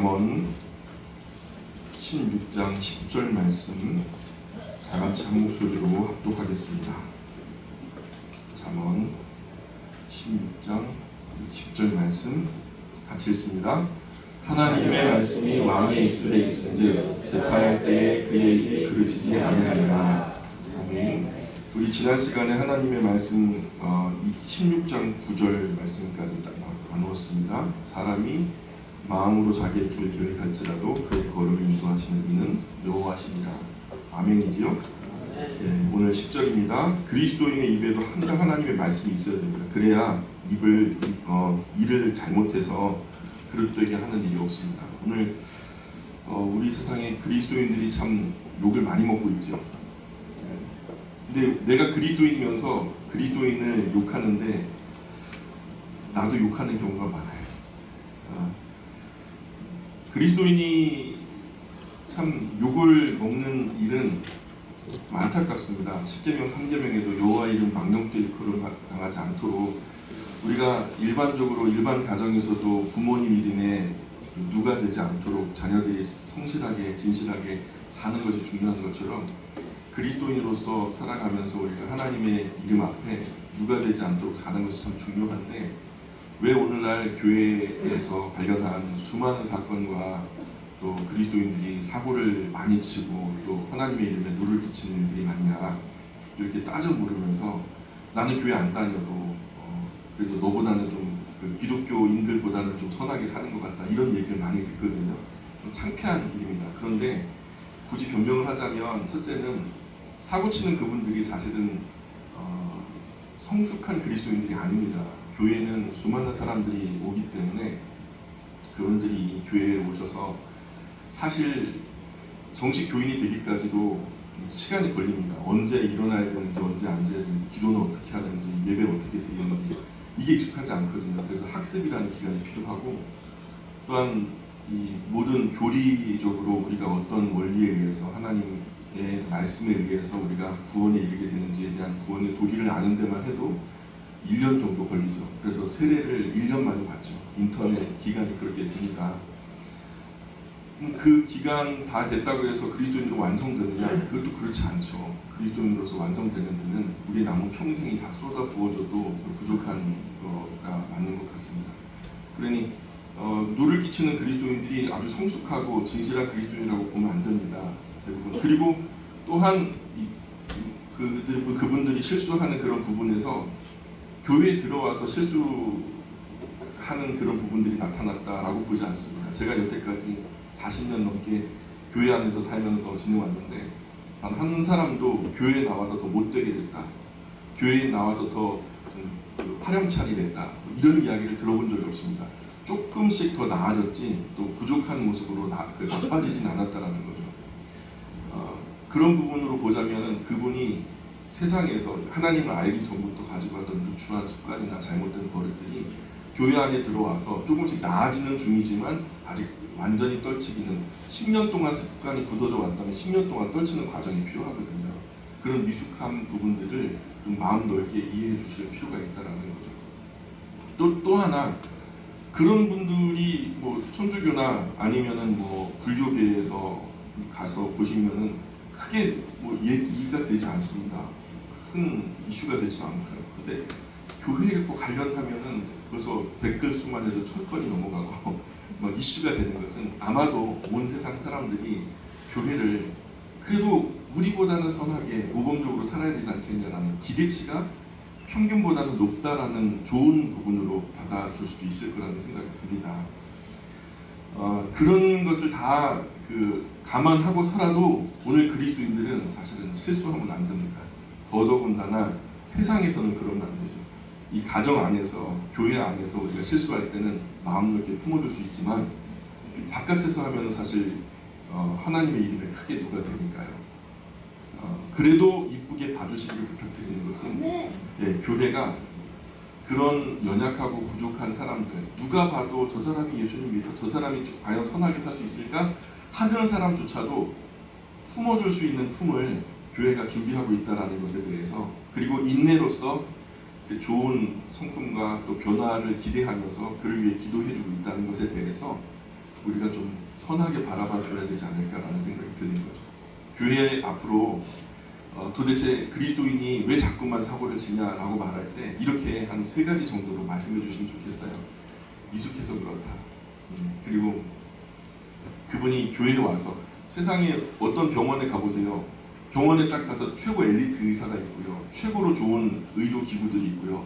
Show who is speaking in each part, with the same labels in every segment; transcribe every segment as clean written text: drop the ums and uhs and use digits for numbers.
Speaker 1: 잠언 16장 10절 말씀 다같이 한 목소리로 합독하겠습니다. 잠언 16장 10절 말씀 같이 읽습니다. 하나님의 말씀이 왕의 입술에 있은즉 재판할 때에 그의 입이 그르치지 아니하리라. 아멘. 우리 지난 시간에 하나님의 말씀 16장 9절 말씀까지 나누었습니다. 사람이 마음으로 자기의 길을 계획할지라도 그의 걸음을 인도하시는 이는 여호와시니라. 아멘이지요? 네, 오늘 10절입니다. 그리스도인의 입에도 항상 하나님의 말씀이 있어야 됩니다. 그래야 일을 잘못해서 그릇되게 하는 일이 없습니다. 오늘 우리 세상에 그리스도인들이 참 욕을 많이 먹고 있죠. 근데 내가 그리스도인이면서 그리스도인을 욕하는데 나도 욕하는 경우가 많아요. 그리스도인이 참 욕을 먹는 일은 좀 안타깝습니다. 10계명 3계명에도 여호와 이름 망령되이 거론당하지 않도록 우리가 일반적으로 일반 가정에서도 부모님 이름에 누가 되지 않도록 자녀들이 성실하게 진실하게 사는 것이 중요한 것처럼 그리스도인으로서 살아가면서 우리가 하나님의 이름 앞에 누가 되지 않도록 사는 것이 참 중요한데 왜 오늘날 교회에서 관련한 수많은 사건과 또 그리스도인들이 사고를 많이 치고 또 하나님의 이름에 누를 끼치는 일들이 많냐 이렇게 따져 물으면서 나는 교회 안 다녀도 그래도 너보다는 좀 그 기독교인들보다는 좀 선하게 사는 것 같다 이런 얘기를 많이 듣거든요. 좀 창피한 일입니다. 그런데 굳이 변명을 하자면 첫째는 사고 치는 그분들이 사실은 성숙한 그리스도인들이 아닙니다. 교회는 수많은 사람들이 오기 때문에 그분들이 교회에 오셔서 사실 정식 교인이 되기까지도 좀 시간이 걸립니다. 언제 일어나야 되는지 언제 앉아야 되는지 기도는 어떻게 하는지 예배를 어떻게 드리는지 이게 익숙하지 않거든요. 그래서 학습이라는 기간이 필요하고 또한 이 모든 교리적으로 우리가 어떤 원리에 의해서 하나님의 말씀에 의해서 우리가 구원에 이르게 되는지에 대한 구원의 도리를 아는 데만 해도 1년 정도 걸리죠. 그래서 세례를 1년 만에 받죠. 인터넷 기간이 그렇게 됩니다. 그 기간 다 됐다고 해서 그리스도인으로 완성되느냐? 그것도 그렇지 않죠. 그리스도인으로서 완성되는 데는 우리 남은 평생이 다 쏟아 부어줘도 부족한 거가 맞는 것 같습니다. 그러니 누를 끼치는 그리스도인들이 아주 성숙하고 진실한 그리스도인이라고 보면 안 됩니다. 대부분. 그리고 또한 그분들이 실수하는 그런 부분에서 교회에 들어와서 실수하는 그런 부분들이 나타났다라고 보지 않습니다. 제가 여태까지 40년 넘게 교회 안에서 살면서 지내왔는데 단 한 사람도 교회에 나와서 더 못되게 됐다, 교회에 나와서 더 좀 파렴치하게 됐다 이런 이야기를 들어본 적이 없습니다. 조금씩 더 나아졌지 또 부족한 모습으로 나빠지진 않았다라는 거죠. 그런 부분으로 보자면은 그분이 세상에서 하나님을 알기 전부터 가지고 왔던 누추한 습관이나 잘못된 버릇들이 교회 안에 들어와서 조금씩 나아지는 중이지만 아직 완전히 떨치기는 10년 동안 습관이 굳어져 왔다면 10년 동안 떨치는 과정이 필요하거든요. 그런 미숙한 부분들을 좀 마음 넓게 이해해 주실 필요가 있다는 거죠. 또 하나 그런 분들이 뭐 천주교나 아니면은 뭐 불교계에서 가서 보시면은 크게 뭐 이해가 되지 않습니다. 큰 이슈가 되지도 않고요. 근데 교회에 꼭 관련하면은 벌써 댓글 수만 해도 1000건이 넘어가고 뭐 이슈가 되는 것은 아마도 온 세상 사람들이 교회를 그래도 우리보다는 선하게 모범적으로 살아야 되지 않겠냐라는 기대치가 평균보다는 높다라는 좋은 부분으로 받아줄 수도 있을 거라는 생각이 듭니다. 그런 것을 다 감안하고서라도 오늘 그리스도인들은 사실은 실수하면 안 됩니다. 더더군다나 세상에서는 그러면 안 되죠. 이 가정 안에서 교회 안에서 우리가 실수할 때는 마음 넓게 품어줄 수 있지만 바깥에서 하면 사실 하나님의 이름에 크게 누가 되니까요. 그래도 이쁘게 봐주시기를 부탁드리는 것은 교회가 그런 연약하고 부족한 사람들 누가 봐도 저 사람이 예수님 믿어 저 사람이 과연 선하게 살 수 있을까 하는 사람조차도 품어줄 수 있는 품을 교회가 준비하고 있다는 것에 대해서 그리고 인내로서 좋은 성품과 또 변화를 기대하면서 그를 위해 기도해주고 있다는 것에 대해서 우리가 좀 선하게 바라봐 줘야 되지 않을까라는 생각이 드는 거죠. 교회 앞으로 도대체 그리스도인이 왜 자꾸만 사고를 치냐라고 말할 때 이렇게 한 3가지 정도로 말씀해 주시면 좋겠어요. 미숙해서 그렇다. 그리고 그분이 교회에 와서, 세상에 어떤 병원에 가보세요. 병원에 딱 가서 최고 엘리트 의사가 있고요, 최고로 좋은 의료 기구들이 있고요,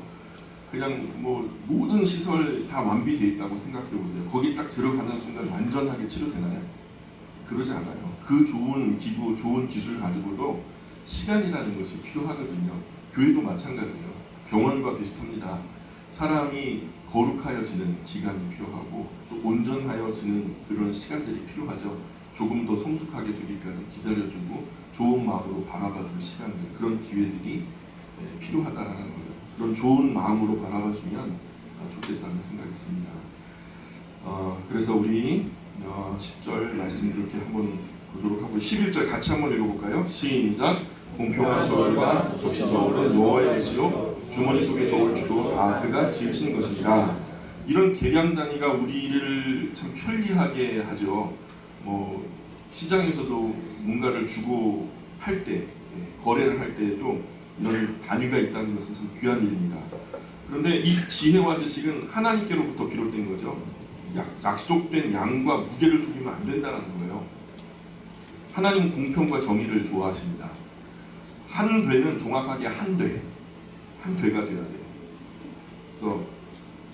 Speaker 1: 그냥 뭐 모든 시설 다 완비되어 있다고 생각해 보세요. 거기 딱 들어가는 순간 완전하게 치료되나요? 그러지 않아요. 그 좋은 기구, 좋은 기술 가지고도 시간이라는 것이 필요하거든요. 교회도 마찬가지예요. 병원과 비슷합니다. 사람이 거룩하여지는 기간이 필요하고 또 온전하여지는 그런 시간들이 필요하죠. 조금 더 성숙하게 되기까지 기다려주고 좋은 마음으로 바라봐줄 시간들, 그런 기회들이 필요하다는 거죠. 그런 좋은 마음으로 바라봐주면 좋겠다는 생각이 듭니다. 그래서 우리 10절 말씀 그렇게 한번 보도록 하고 11절 같이 한번 읽어볼까요? 시작! 공평한 저울과 접시 저울은 여호와의 것이요 주머니 속에 저울 주도 다 그가 지으신 것이니라. 이런 계량 단위가 우리를 참 편리하게 하죠. 뭐 시장에서도 뭔가를 주고 팔 때, 거래를 할 때에도 이런 단위가 있다는 것은 참 귀한 일입니다. 그런데 이 지혜와 지식은 하나님께로부터 비롯된 거죠. 약속된 양과 무게를 속이면 안 된다는 거예요. 하나님은 공평과 정의를 좋아하십니다. 한 되는 정확하게 한 되가 돼야 돼요. 그래서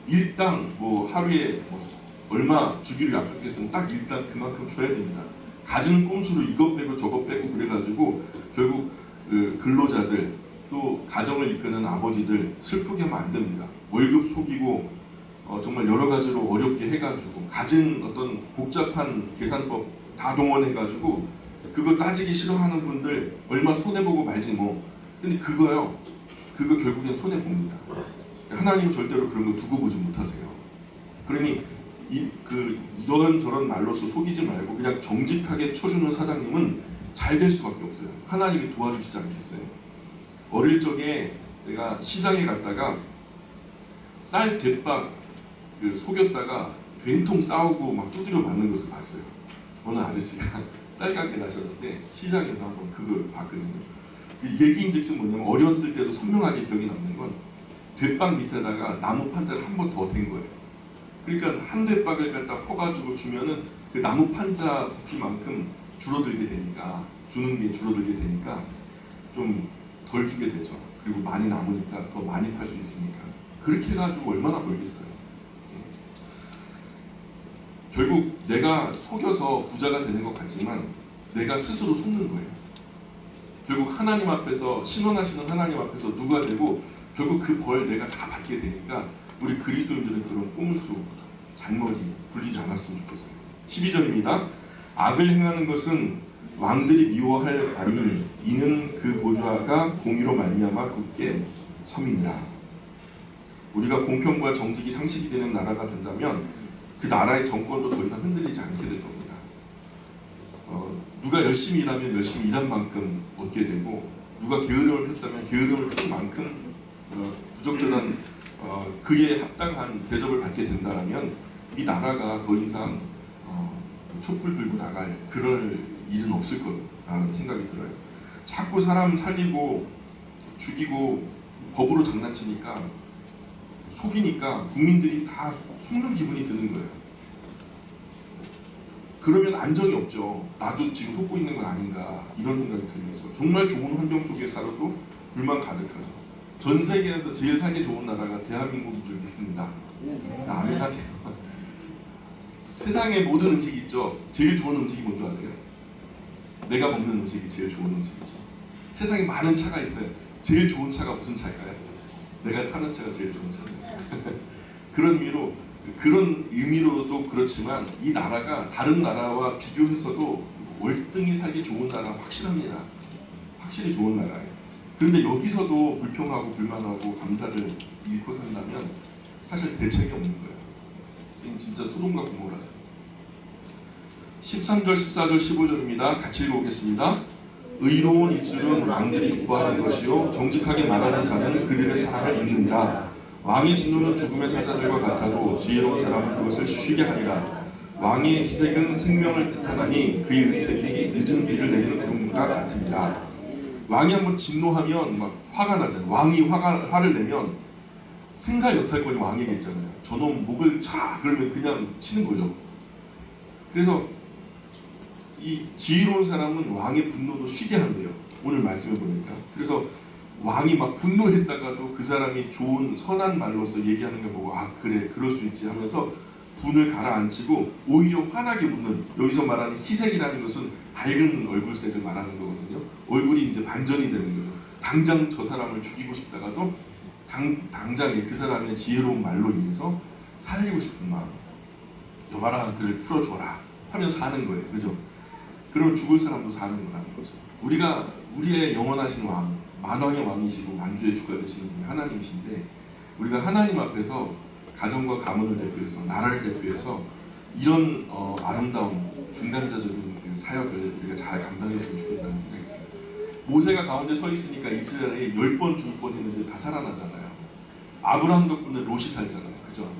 Speaker 1: 일당 뭐 하루에 뭐 얼마 주기로 약속했으면 딱 일당 그만큼 줘야 됩니다. 가진 꼼수로 이것 빼고 저것 빼고 그래가지고 결국 근로자들 또 가정을 이끄는 아버지들 슬프게 하면 안 됩니다. 월급 속이고 정말 여러 가지로 어렵게 해가지고 가진 어떤 복잡한 계산법 다 동원해가지고 그거 따지기 싫어하는 분들 얼마 손해보고 말지 뭐. 근데 그거 결국엔 손해봅니다. 하나님은 절대로 그런 거 두고 보지 못하세요. 그러니 이런 저런 말로서 속이지 말고 그냥 정직하게 쳐주는 사장님은 잘 될 수밖에 없어요. 하나님이 도와주시지 않겠어요? 어릴 적에 제가 시장에 갔다가 쌀 대박 속였다가 된통 싸우고 막 두드려 맞는 것을 봤어요. 어느 아저씨가 쌀가게 나셨는데 시장에서 한번 그걸 봤거든요. 그 얘기인즉슨 뭐냐면 어렸을 때도 선명하게 기억이 남는 건 대박 밑에다가 나무 판자를 한 번 더 댄 거예요. 그러니까 한 대박을 갖다 퍼가지고 주면은 그 나무 판자 부피만큼 주는 게 줄어들게 되니까 좀 덜 주게 되죠. 그리고 많이 남으니까 더 많이 팔 수 있으니까. 그렇게 해가지고 얼마나 벌겠어요. 결국 내가 속여서 부자가 되는 것 같지만 내가 스스로 속는 거예요. 결국 하나님 앞에서, 신원하시는 하나님 앞에서 누가 되고 결국 그 벌 내가 다 받게 되니까 우리 그리스도인들은 그런 꼼수, 잔머리 굴리지 않았으면 좋겠어요. 12절입니다. 악을 행하는 것은 왕들이 미워할 바니 이는 그 보좌가 공의로 말미암아 굳게 섬이니라. 우리가 공평과 정직이 상식이 되는 나라가 된다면 그 나라의 정권도 더 이상 흔들리지 않게 될 겁니다. 누가 열심히 일하면 열심히 일한 만큼 얻게 되고 누가 게으름을 폈다면 게으름을 핀 만큼 부적절한 그에 합당한 대접을 받게 된다면 이 나라가 더 이상 촛불 들고 나갈 그럴 일은 없을 거라는 생각이 들어요. 자꾸 사람 살리고 죽이고 법으로 장난치니까 속이니까 국민들이 다 속는 기분이 드는 거예요. 그러면 안정이 없죠. 나도 지금 속고 있는 건 아닌가 이런 생각이 들면서 정말 좋은 환경 속에 살아도 불만 가득하죠. 전 세계에서 제일 살기 좋은 나라가 대한민국인 줄 믿습니다. 아멘 하세요. 세상에 모든 음식이 있죠. 제일 좋은 음식이 뭔지 아세요? 내가 먹는 음식이 제일 좋은 음식이죠. 세상에 많은 차가 있어요. 제일 좋은 차가 무슨 차일까요? 내가 타는 차가 제일 좋은 차예요. 그런 의미로도 그렇지만 이 나라가 다른 나라와 비교해서도 월등히 살기 좋은 나라 확실합니다. 확실히 좋은 나라예요. 그런데 여기서도 불평하고 불만하고 감사를 잃고 산다면 사실 대책이 없는 거예요. 진짜 소돔과 고모라죠. 13절, 14절, 15절입니다. 같이 읽어보겠습니다. 의로운 입술은 왕들이 기뻐하는 것이요 정직하게 말하는 자는 그들의 사랑을 입느니라. 왕의 진노는 죽음의 사자들과 같아도 지혜로운 사람은 그것을 쉬게 하리라. 왕의 희색은 생명을 뜻하나니 그의 은택이 늦은 비를 내리는 구름과 같으니라. 왕이 한번 진노하면 막 화가 나잖아요. 왕이 화를 내면 생사여탈권이 왕에게 있잖아요. 저놈 목을 차 그러면 그냥 치는 거죠. 그래서 이 지혜로운 사람은 왕의 분노도 쉬게 한대요. 오늘 말씀을 보니까. 그래서 왕이 막 분노했다가도 그 사람이 좋은 선한 말로서 얘기하는 걸 보고 아 그래 그럴 수 있지 하면서 분을 가라앉히고 오히려 환하게 웃는, 여기서 말하는 희색이라는 것은 밝은 얼굴색을 말하는 거거든요. 얼굴이 이제 반전이 되는 거죠. 당장 저 사람을 죽이고 싶다가도 당장에 그 사람의 지혜로운 말로 인해서 살리고 싶은 마음, 여봐라 그를 풀어줘라 하면 사는 거예요. 그죠? 그러면 죽을 사람도 사는 거라는 거죠. 우리가 우리의 영원하신 왕, 만왕의 왕이시고 만주의 주가 되시는 분이 하나님이신데, 우리가 하나님 앞에서 가정과 가문을 대표해서 나라를 대표해서 이런 아름다운 중간자적인 그 사역을 우리가 잘 감당했으면 좋겠다는 생각이 들어요. 모세가 가운데 서 있으니까 이스라엘에 10번 죽을 뻔했는데 다 살아나잖아요. 아브라함 덕분에 롯이 살잖아요. 그죠?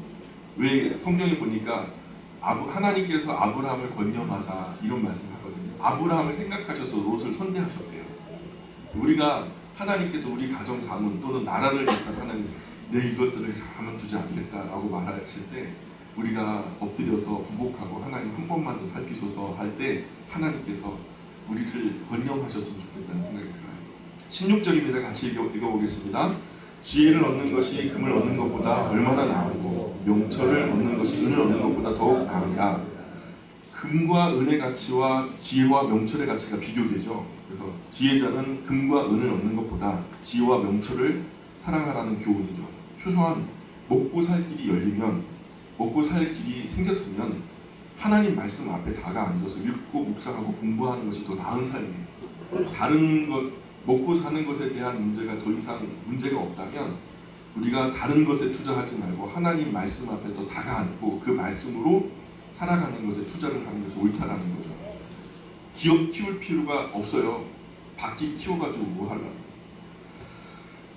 Speaker 1: 왜 성경에 보니까 하나님께서 아브라함을 건념하사 이런 말씀을 하거든요. 아브라함을 생각하셔서 롯을 선대하셨대요. 우리가 하나님께서 우리 가정 가문 또는 나라를 갖다 하나님 내 이것들을 가만두지 않겠다라고 말하실 때 우리가 엎드려서 부복하고 하나님 한 번만 더 살피소서 할 때 하나님께서 우리를 건념하셨으면 좋겠다는 생각이 들어요. 16절입니다. 같이 읽어보겠습니다. 지혜를 얻는 것이 금을 얻는 것보다 얼마나 나으고 명철을 얻는 것이 은을 얻는 것보다 더욱 나으니라. 금과 은의 가치와 지혜와 명철의 가치가 비교되죠. 그래서 지혜자는 금과 은을 얻는 것보다 지혜와 명철을 사랑하라는 교훈이죠. 최소한 먹고 살 길이 열리면, 먹고 살 길이 생겼으면 하나님 말씀 앞에 다가 앉아서 읽고 묵상하고 공부하는 것이 더 나은 삶이에요. 다른 것, 먹고 사는 것에 대한 문제가 더 이상 문제가 없다면 우리가 다른 것에 투자하지 말고 하나님 말씀 앞에 더 다가 앉고 그 말씀으로 살아가는 것에 투자를 하는 것이 옳다라는 거죠. 기업 키울 필요가 없어요. 바퀴 키워가지고 뭐 하려고.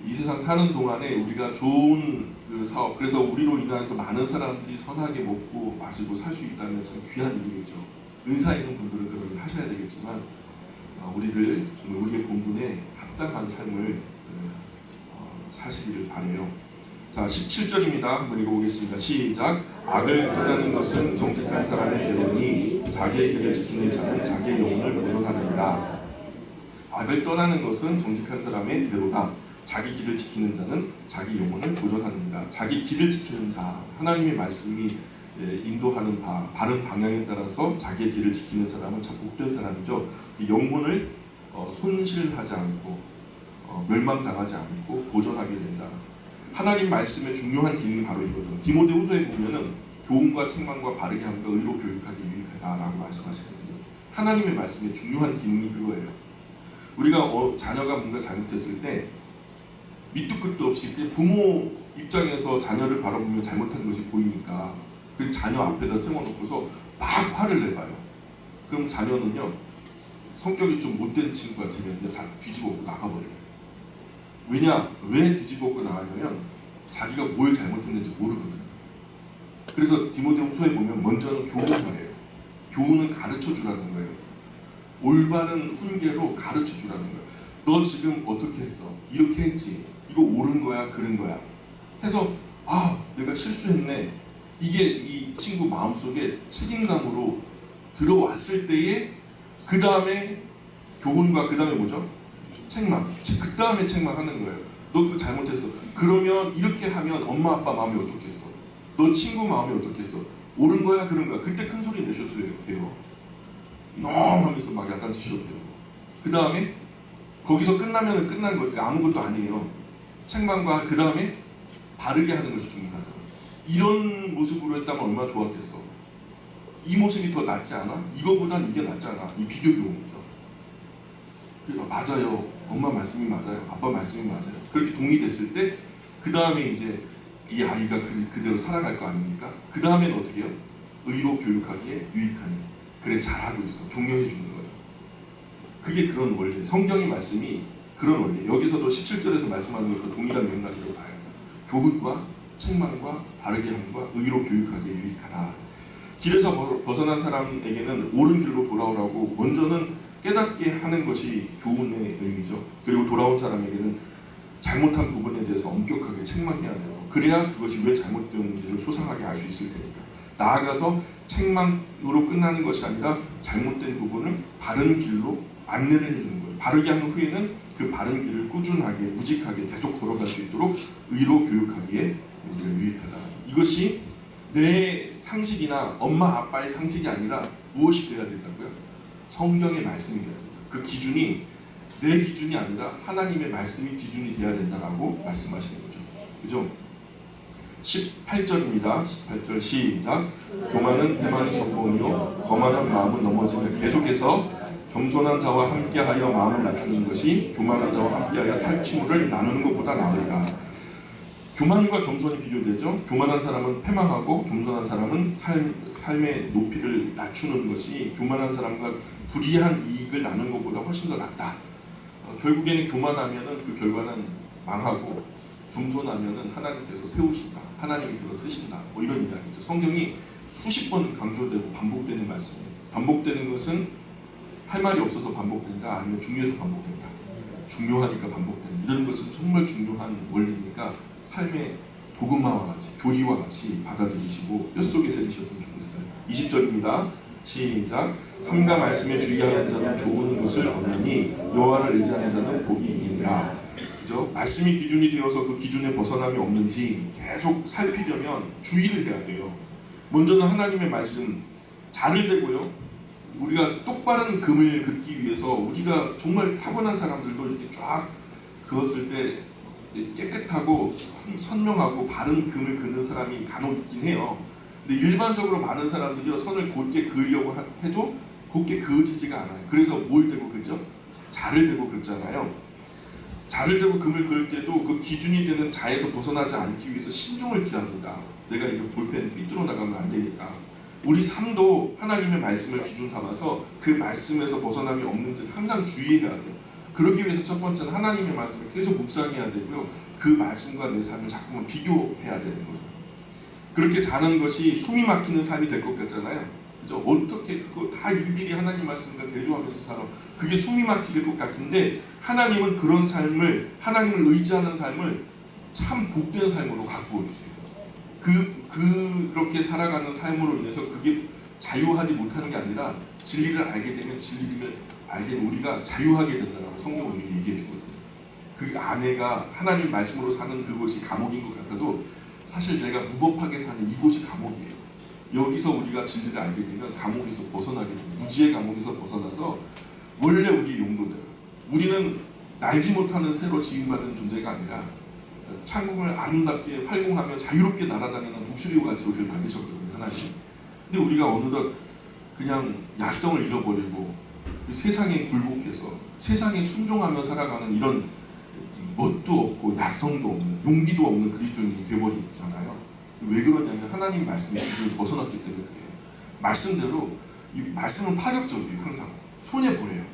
Speaker 1: 이 세상 사는 동안에 우리가 좋은 그 사업, 그래서 우리로 인해서 많은 사람들이 선하게 먹고 마시고 살 수 있다면 참 귀한 일이겠죠. 은사 있는 분들은 그런 일 하셔야 되겠지만 우리들 정말 우리의 본분에 합당한 삶을 사시기를 바라요. 자, 17절입니다. 한번 읽어보겠습니다. 시작. 악을 떠나는 것은 정직한 사람의 대로니 자기의 길을 지키는 자는 자기의 영혼을 보존하느니라. 악을 떠나는 것은 정직한 사람의 대로다. 자기 길을 지키는 자는 자기 영혼을 보존하느니라. 자기 길을 지키는 자, 하나님의 말씀이 인도하는 바른 방향에 따라서 자기의 길을 지키는 사람은 참 복된 사람이죠. 그 영혼을 손실하지 않고 멸망당하지 않고 보존하게 된다. 하나님 말씀의 중요한 기능이 바로 이거죠. 디모데후서에 보면은 교훈과 책망과 바르게 함과 의로 교육하기 유익하다라고 말씀하시거든요. 하나님의 말씀의 중요한 기능이 그거예요. 우리가 자녀가 뭔가 잘못했을 때 밑도 끝도 없이 그냥 부모 입장에서 자녀를 바라보면 잘못한 것이 보이니까 그 자녀 앞에다 세워놓고서 막 화를 내봐요. 그럼 자녀는요, 성격이 좀 못된 친구 같으면 다 뒤집어엎고 나가버려요. 왜 뒤집어엎고 나가냐면 자기가 뭘 잘못했는지 모르거든요. 그래서 디모데후서에 보면 먼저는 교훈하래요. 교훈은 가르쳐주라는 거예요. 올바른 훈계로 가르쳐주라는 거예요. 너 지금 어떻게 했어? 이렇게 했지? 이거 옳은 거야? 그른 거야? 해서 내가 실수했네. 이게 이 친구 마음속에 책임감으로 들어왔을 때에 그 다음에 교훈과 그 다음에 뭐죠? 책망. 그 다음에 책망하는 거예요. 너 그거 잘못했어. 그러면 이렇게 하면 엄마 아빠 마음이 어떻겠어? 너 친구 마음이 어떻겠어? 옳은 거야? 그런 거야? 그때 큰 소리 내셔도 돼요. 이놈 하면서 막 야단치셔도 돼요. 그 다음에 거기서 끝나면 끝난 거예요. 아무것도 아니에요. 책망과 그 다음에 바르게 하는 것이 중요하죠. 이런 모습으로 했다면 얼마나 좋았겠어. 이 모습이 더 낫지 않아? 이거보단 이게 낫잖아. 이 비교 교훈이죠. 맞아요. 엄마 말씀이 맞아요. 아빠 말씀이 맞아요. 그렇게 동의됐을 때 그 다음에 이제 이 아이가 그대로 살아갈 거 아닙니까? 그 다음에는 어떻게 해요? 의로 교육하기에 유익하니. 그래 잘하고 있어. 격려해 주는 거죠. 그게 그런 원리. 성경의 말씀이 그런 원리. 여기서도 17절에서 말씀하는 것도 동일한 맥락으로 봐요. 교훈과 책망과 바르게 함과 의로 교육하기에 유익하다. 길에서 벗어난 사람에게는 옳은 길로 돌아오라고 먼저는 깨닫게 하는 것이 교훈의 의미죠. 그리고 돌아온 사람에게는 잘못한 부분에 대해서 엄격하게 책망해야 돼요. 그래야 그것이 왜 잘못되었는지를 소상하게 알 수 있을 테니까. 나아가서 책망으로 끝나는 것이 아니라 잘못된 부분을 바른 길로 안내를 해주는 거죠. 바르게 한 후에는 그 바른 길을 꾸준하게 무직하게 계속 걸어갈 수 있도록 의로 교육하기에 우리가 유익하다. 이것이 내 상식이나 엄마 아빠의 상식이 아니라 무엇이 되어야 된다고요? 성경의 말씀이 되어야 된다. 그 기준이 내 기준이 아니라 하나님의 말씀이 기준이 되어야 된다라고 말씀하시는 거죠. 그죠? 18절입니다. 18절 시작. 교만은 해만의 선봉이요 거만한 마음은 넘어짐을. 계속해서 겸손한 자와 함께하여 마음을 낮추는 것이 교만한 자와 함께하여 탈취물을 나누는 것보다 나으리라. 교만과 겸손이 비교되죠. 교만한 사람은 패망하고 겸손한 사람은 삶의 높이를 낮추는 것이 교만한 사람과 불이한 이익을 나누는 것보다 훨씬 더 낫다. 결국에는 교만하면은 그 결과는 망하고 겸손하면은 하나님께서 세우신다. 하나님이 들어 쓰신다. 뭐 이런 이야기죠. 성경이 수십 번 강조되고 반복되는 말씀이에요. 반복되는 것은 할 말이 없어서 반복된다. 아니면 중요해서 반복된다. 중요하니까 반복된다. 이런 것은 정말 중요한 원리니까 삶의 도구마와 같이 교리와 같이 받아들이시고 뼛속에 새기셨으면 좋겠어요. 20절입니다. 시작. 삼가 말씀에 주의하는 자는 좋은 것을 얻으니 여호와를 의지하는 자는 복이 있느니라. 그죠? 말씀이 기준이 되어서 그 기준에 벗어남이 없는지 계속 살피려면 주의를 해야 돼요. 먼저는 하나님의 말씀 자를 대고요. 우리가 똑바른 금을 긋기 위해서 우리가 정말 타고난 사람들도 이렇게 쫙 그었을 때 깨끗하고 선명하고 바른 금을 긋는 사람이 간혹 있긴 해요. 근데 일반적으로 많은 사람들이 선을 곧게 그으려고 해도 곧게 그어지지가 않아요. 그래서 뭘 대고 긋죠? 자를 대고 긋잖아요. 자를 대고 금을 그을 때도 그 기준이 되는 자에서 벗어나지 않기 위해서 신중을 기합니다. 내가 이거 볼펜 삐뚤어 나가면 안 되니까. 우리 삶도 하나님의 말씀을 기준 삼아서 그 말씀에서 벗어남이 없는지를 항상 주의해야 돼요. 그러기 위해서 첫 번째는 하나님의 말씀을 계속 묵상해야 되고요. 그 말씀과 내 삶을 자꾸만 비교해야 되는 거죠. 그렇게 사는 것이 숨이 막히는 삶이 될 것 같잖아요. 그죠? 어떻게 그거 다 일일이 하나님 말씀과 대조하면서 살아. 그게 숨이 막힐 것 같은데 하나님은 그런 삶을, 하나님을 의지하는 삶을 참 복된 삶으로 가꾸어 주세요. 그렇게 살아가는 삶으로 인해서 그게 자유하지 못하는 게 아니라 진리를 알게 되면 진리를 알게 되면 우리가 자유하게 된다고 성경은 우리에게 얘기해 주거든요. 그 안에가 하나님 말씀으로 사는 그곳이 감옥인 것 같아도 사실 내가 무법하게 사는 이곳이 감옥이에요. 여기서 우리가 진리를 알게 되면 감옥에서 벗어나게 됩니다. 무지의 감옥에서 벗어나서 원래 우리의 용도대로 우리는 날지 못하는 새로 지음받은 존재가 아니라 창공을 아름답게 활공하며 자유롭게 날아다니는 독수리와 같이 우리를 만드셨거든요. 하나님. 근데 우리가 어느덧 그냥 야성을 잃어버리고 그 세상에 굴복해서 세상에 순종하며 살아가는 이런 멋도 없고 야성도 없는 용기도 없는 그리스도인이 되어버리잖아요. 왜 그러냐면 하나님 말씀의 기준을 벗어났기 때문에 그래요. 말씀대로 이 말씀은 파격적이에요. 항상 손해보여요.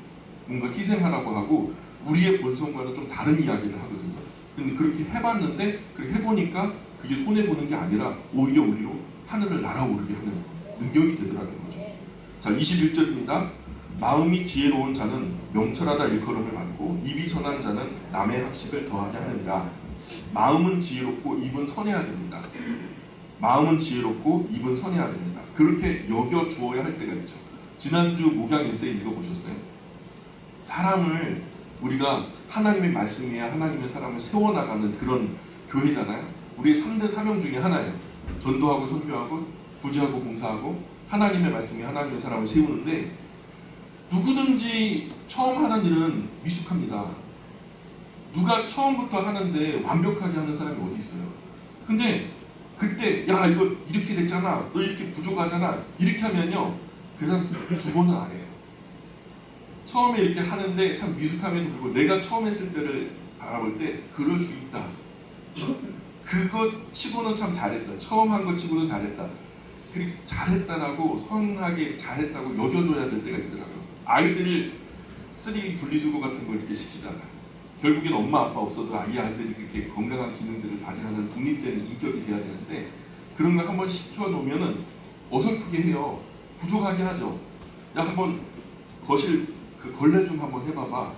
Speaker 1: 뭔가 희생하라고 하고 우리의 본성과는 좀 다른 이야기를 하거든요. 근데 그렇게 해봤는데 그렇게 해보니까 그게 손해보는 게 아니라 오히려 우리로 하늘을 날아오르게 하는 능력이 되더라는 거죠. 자, 21절입니다. 마음이 지혜로운 자는 명철하다 일컬음을 받고 입이 선한 자는 남의 학식을 더하게 하느니라. 마음은 지혜롭고 입은 선해야 됩니다. 마음은 지혜롭고 입은 선해야 됩니다. 그렇게 여겨 주어야 할 때가 있죠. 지난주 목양 에세이 읽어보셨어요? 사람을 우리가 하나님의 말씀이야 하나님의 사람을 세워나가는 그런 교회잖아요. 우리의 3대 사명 중에 하나예요. 전도하고 선교하고 구제하고 봉사하고 하나님의 말씀이 하나님의 사람을 세우는데 누구든지 처음 하는 일은 미숙합니다. 누가 처음부터 하는데 완벽하게 하는 사람이 어디 있어요? 근데 그때 야 이거 이렇게 됐잖아, 너 이렇게 부족하잖아, 이렇게 하면요 그 사람 두 번은 안 해요. 처음에 이렇게 하는데 참 미숙함에도 불구하고 내가 처음 했을 때를 바라볼 때 그럴 수 있다. 그것 치고는 참 잘했다. 처음 한 것 치고는 잘했다. 그렇게 잘했다라고 선하게 잘했다고 여겨줘야 될 때가 있더라고요. 아이들을 쓰리 분리수거 같은 걸 이렇게 시키잖아요. 결국엔 엄마 아빠 없어도 이 아이들이 그렇게 건강한 기능들을 발휘하는 독립된 인격이 돼야 되는데 그런 걸 한번 시켜놓으면은 어설프게 해요. 부족하게 하죠. 야, 한번 거실 그 걸레 좀 한번 해봐봐.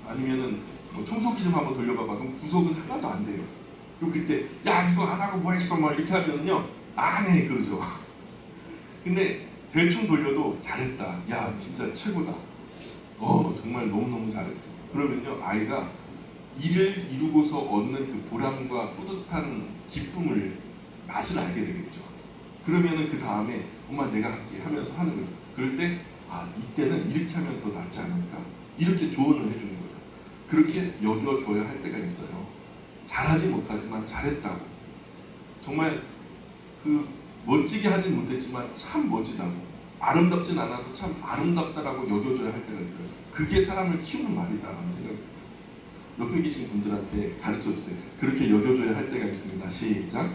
Speaker 1: 아니면은 뭐 청소기 좀 한번 돌려봐봐. 그럼 구석은 하나도 안 돼요. 그럼 그때 야, 이거 안 하고 뭐 했어? 막 이렇게 하면요, 안 해 그러죠. 근데 대충 돌려도 잘했다. 야, 진짜 최고다. 정말 너무너무 잘했어. 그러면요, 아이가 일을 이루고서 얻는 그 보람과 뿌듯한 기쁨을 맛을 알게 되겠죠. 그러면은 그 다음에 엄마 내가 할게 하면서 하는 거죠. 그럴 때 이때는 이렇게 하면 더 낫지 않을까? 이렇게 조언을 해주는 거죠. 그렇게 여겨줘야 할 때가 있어요. 잘하지 못하지만 잘했다고, 정말 그 멋지게 하진 못했지만 참 멋지다고, 아름답진 않아도 참 아름답다라고 여겨줘야 할 때가 있더라고요. 그게 사람을 키우는 말이다라는 생각이 들어요. 옆에 계신 분들한테 가르쳐주세요. 그렇게 여겨줘야 할 때가 있습니다. 시작.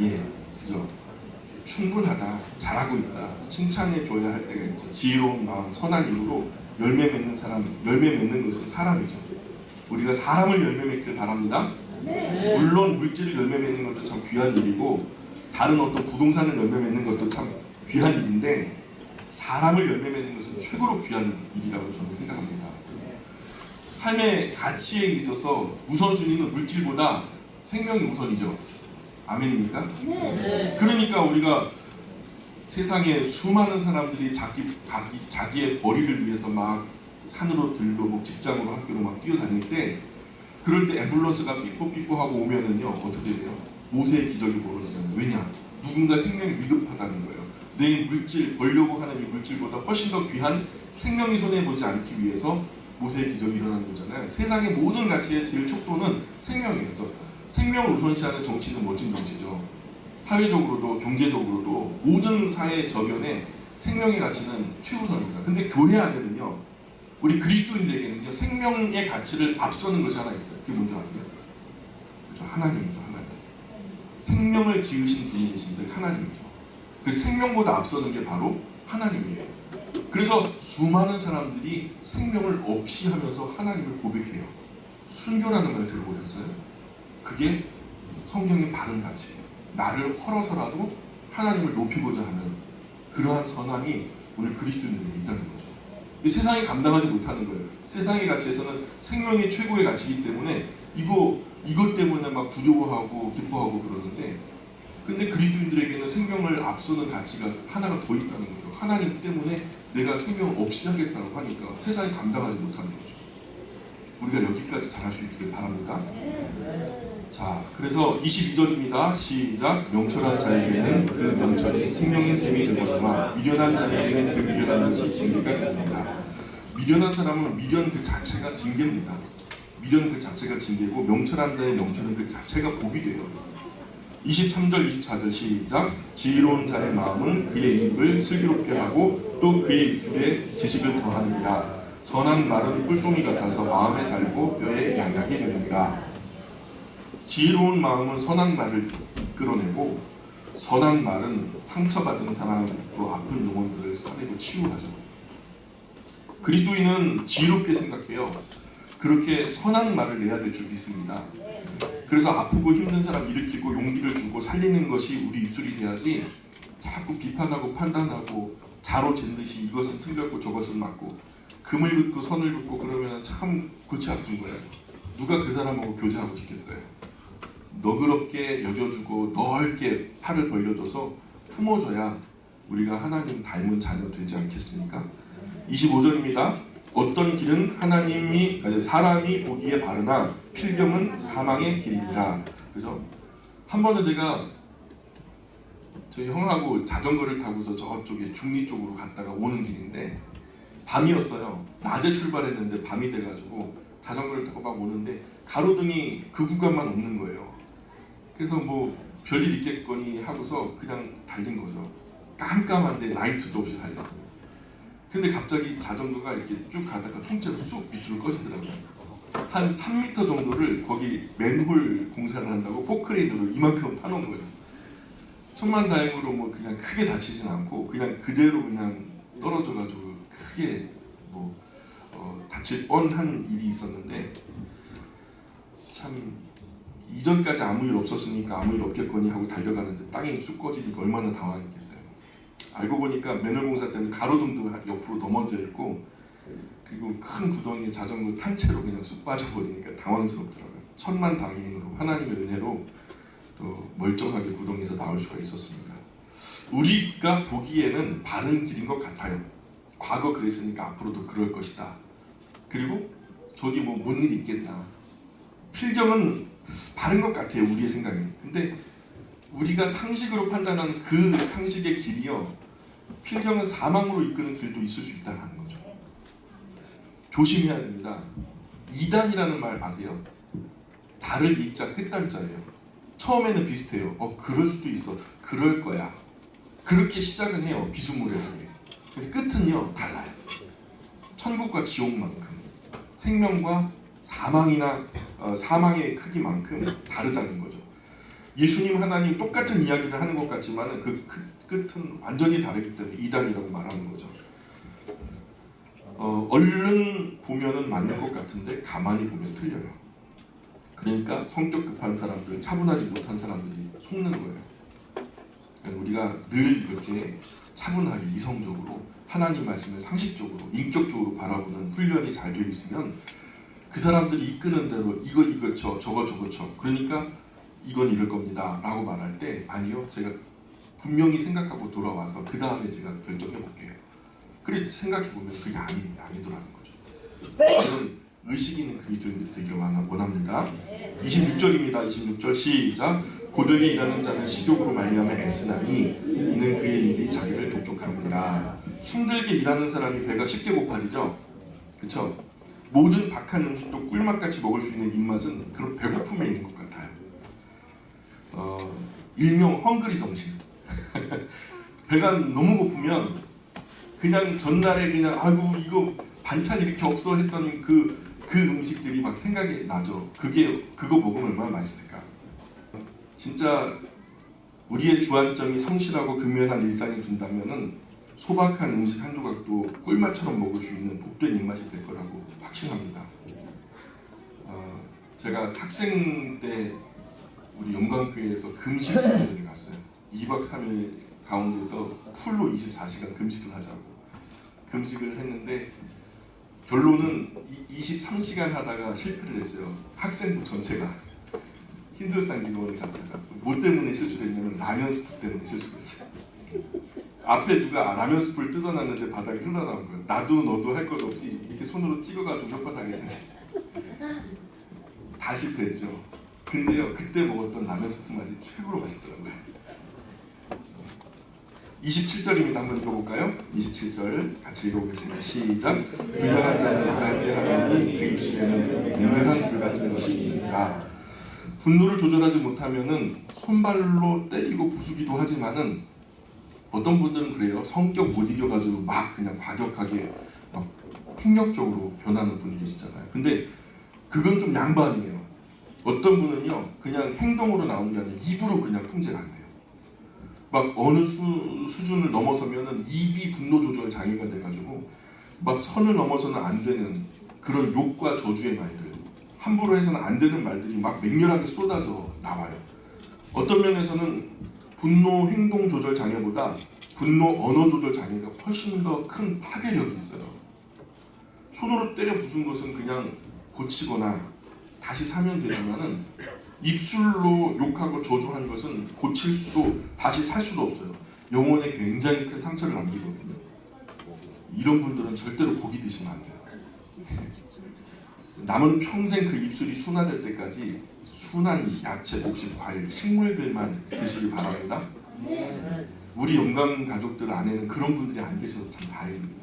Speaker 1: 예, 그죠. 충분하다, 잘하고 있다, 칭찬해줘야 할 때가 있죠. 지혜로운 마음, 선한 힘으로 열매 맺는 사람, 열매 맺는 것은 사람이죠. 우리가 사람을 열매 맺길 바랍니다. 물론 물질을 열매 맺는 것도 참 귀한 일이고, 다른 어떤 부동산을 열매 맺는 것도 참 귀한 일인데, 사람을 열매 맺는 것은 최고로 귀한 일이라고 저는 생각합니다. 삶의 가치에 있어서 우선순위는 물질보다 생명이 우선이죠. 아멘입니까? 그러니까 우리가 세상에 수많은 사람들이 자기의 벌이를 위해서 막 산으로 들로 뭐 직장으로 학교로 막 뛰어다닐 때, 그럴 때 앰뷸런스가 삐뽀삐뽀 하고 오면은요, 어떻게 돼요? 모세의 기적이 벌어지잖아요. 왜냐? 누군가 생명이 위급하다는 거예요. 내 물질, 벌려고 하는 이 물질보다 훨씬 더 귀한 생명이 손해보지 않기 위해서 모세의 기적이 일어나는 거잖아요. 세상의 모든 가치의 제일 척도는 생명이에요. 그래서 생명을 우선시하는 정치는 멋진 정치죠. 사회적으로도 경제적으로도 모든 사회 저변에 생명의 가치는 최우선입니다. 근데 교회 안에는요, 우리 그리스도인들에게는요, 생명의 가치를 앞서는 것이 하나 있어요. 그게 뭔지 아세요? 그렇죠. 하나님이죠. 하나님. 생명을 지으신 분이 계신데 하나님이죠. 그 생명보다 앞서는 게 바로 하나님이에요. 그래서 수많은 사람들이 생명을 없이 하면서 하나님을 고백해요. 순교라는 말 들어보셨어요? 그게 성경의 바른 가치예요. 나를 헐어서라도 하나님을 높이고자 하는 그러한 선함이 우리 그리스도인들에게 있다는 거죠. 세상이 감당하지 못하는 거예요. 세상의 가치에서는 생명이 최고의 가치이기 때문에 이것 때문에 막 두려워하고 기뻐하고 그러는데, 근데 그리스도인들에게는 생명을 앞서는 가치가 하나가 더 있다는 거죠. 하나님 때문에 내가 생명을 없이 하겠다고 하니까 세상이 감당하지 못하는 거죠. 우리가 여기까지 잘할 수 있기를 바랍니다. 자, 그래서 22절입니다. 시작. 명철한 자에게는 그 명철이 생명의 샘이 되거니와 미련한 자에게는 그 미련한 것이 징계가 됩니다. 미련한 사람은 미련 그 자체가 징계입니다. 미련 그 자체가 징계고, 명철한 자의 명철은 그 자체가 복이 돼요. 23절 24절 시작. 지혜로운 자의 마음은 그의 입을 슬기롭게 하고 또 그의 입술에 지식을 더하느니라. 선한 말은 꿀송이 같아서 마음에 달고 뼈에 양약이 되느니라. 지혜로운 마음은 선한 말을 이끌어내고, 선한 말은 상처받은 사람으로 아픈 영혼들을 싸매고 치유하죠. 그리스도인은 지혜롭게 생각해요. 그렇게 선한 말을 내야 될 줄 믿습니다. 그래서 아프고 힘든 사람 일으키고 용기를 주고 살리는 것이 우리 입술이 돼야지, 자꾸 비판하고 판단하고 자로 잰 듯이 이것은 틀렸고 저것은 맞고 금을 긋고 선을 긋고 그러면 참 골치 아픈 거예요. 누가 그 사람하고 교제하고 싶겠어요? 너그럽게 여겨주고 넓게 팔을 벌려줘서 품어줘야 우리가 하나님 닮은 자녀 되지 않겠습니까? 25절입니다. 어떤 길은 사람이 보기에 바르나 필경은 사망의 길이니라. 그죠? 한 번은 제가 저희 형하고 자전거를 타고서 저쪽에 중리 쪽으로 갔다가 오는 길인데, 밤이었어요. 낮에 출발했는데 밤이 돼가지고 자전거를 타고 막 오는데 가로등이 그 구간만 없는 거예요. 그래서 뭐 별일 있겠거니 하고서 그냥 달린 거죠. 깜깜한데 라이트도 없이 달렸어요. 근데 갑자기 자전거가 이렇게 쭉 가다가 통째로 쑥 밑으로 꺼지더라고요. 한 3m 정도를 거기 맨홀 공사를 한다고 포크레인으로 이만큼 파놓은 거예요. 천만다행으로 뭐 그냥 크게 다치진 않고 그냥 그대로 그냥 떨어져가지고 크게 뭐 다칠 뻔한 일이 있었는데, 참 이전까지 아무 일 없었으니까 아무 일 없겠거니 하고 달려가는데 땅이 쑥 꺼지니까 얼마나 당황했겠어요. 알고 보니까 맨홀공사 때문에 가로등도 옆으로 넘어져 있고, 그리고 큰 구덩이에 자전거 탄 채로 그냥 쑥 빠져버리니까 당황스럽더라고요. 천만다행으로 하나님의 은혜로 또 멀쩡하게 구덩이에서 나올 수가 있었습니다. 우리가 보기에는 바른 길인 것 같아요. 과거 그랬으니까 앞으로도 그럴 것이다. 그리고 저기 뭐 뭔 일 있겠나. 필경은 바른 것 같아요, 우리의 생각에는. 근데 우리가 상식으로 판단하는 그 상식의 길이요, 필경은 사망으로 이끄는 길도 있을 수 있다는 거죠. 조심해야 됩니다. 이단이라는 말 아세요? 달을 이자 끝단자예요. 처음에는 비슷해요. 그럴 수도 있어. 그럴 거야. 그렇게 시작은 해요, 비스무리하게. 근데 끝은요, 달라요. 천국과 지옥만큼, 생명과 사망이나 사망의 크기만큼 다르다는 거죠. 예수님 하나님 똑같은 이야기를 하는 것 같지만 그 끝은 완전히 다르기 때문에 이단이라고 말하는 거죠. 얼른 보면은 맞는 것 같은데 가만히 보면 틀려요. 그러니까 성격 급한 사람들, 차분하지 못한 사람들이 속는 거예요. 그러니까 우리가 늘 이렇게 차분하게 이성적으로 하나님 말씀을 상식적으로 인격적으로 바라보는 훈련이 잘 되어 있으면 그 사람들이 이끄는 대로 이거 저거 그러니까 이건 이럴 겁니다 라고 말할 때 아니요, 제가 분명히 생각하고 돌아와서 그 다음에 제가 결정해 볼게요. 그래 생각해보면 그게 아니더라는 거죠. 그런 의식 있는 그리스도인들이 되기를 원합니다. 26절입니다. 26절 시작. 고되게 일하는 자는 식욕으로 말미암아 애쓰나니 이는 그의 일이 자기를 독촉함이라. 힘들게 일하는 사람이 배가 쉽게 고파지죠. 그렇죠? 모든 박한 음식도 꿀맛같이 먹을 수 있는 입맛은 그런 배고픔에 있는 것 같아요. 일명 헝그리 정신. 배가 너무 고프면 그냥 전날에 그냥 아이고 이거 반찬 이렇게 없어 했던 그 음식들이 막 생각이 나죠. 그거 먹으면 얼마나 맛있을까. 진짜 우리의 주안점이 성실하고 금연한 일상이 된다면은 소박한 음식 한 조각도 꿀맛처럼 먹을 수 있는 복된 입맛이 될 거라고 확신합니다. 제가 학생 때 우리 영광교회에서 금식 수련회를 갔어요. 2박 3일 가운데서 풀로 24시간 금식을 하자고 금식을 했는데 결론은 23시간 하다가 실패를 했어요. 학생부 전체가. 힌두산 기도원에 갔다가 뭐 때문에 실수를 했냐면 라면 스프 때문에 실수를 했어요. 앞에 누가 라면 스프를 뜯어놨는데 바닥에 흘러나온 거예요. 나도 너도 할 것 없이 이렇게 손으로 찍어가지고 혓바닥에 대는데 다 실패했죠. 근데요, 그때 먹었던 라면 스프 맛이 최고로 맛있더라고요. 27절입니다. 한번 읽어볼까요? 27절 같이 읽어보겠습니다. 시작. 불량한 자는 말할 때 하나니 그 입술에는 맹렬한 불 같은 것이 있느니라. 분노를 조절하지 못하면은 손발로 때리고 부수기도 하지만은 어떤 분들은 그래요. 성격 못 이겨가지고 막 그냥 과격하게 막 폭력적으로 변하는 분이 계시잖아요. 근데 그건 좀 양반이에요. 어떤 분은요 그냥 행동으로 나오는 게 아니라 입으로 그냥 통제가 안 돼요. 막 어느 수준을 넘어서면은 입이 분노 조절 장애가 돼가지고 막 선을 넘어서는 안 되는 그런 욕과 저주의 말들, 함부로 해서는 안 되는 말들이 막 맹렬하게 쏟아져 나와요. 어떤 면에서는 분노 행동 조절 장애보다 분노 언어 조절 장애가 훨씬 더 큰 파괴력이 있어요. 손으로 때려 부순 것은 그냥 고치거나 다시 사면 되지만은 입술로 욕하고 저주한 것은 고칠 수도 다시 살 수도 없어요. 영혼에 굉장히 큰 상처를 남기거든요. 이런 분들은 절대로 고기 드시면 안 돼요. 남은 평생 그 입술이 순화될 때까지 순한 야채, 곡식, 과일, 식물들만 드시길 바랍니다. 우리 영광 가족들 안에는 그런 분들이 안 계셔서 참 다행입니다.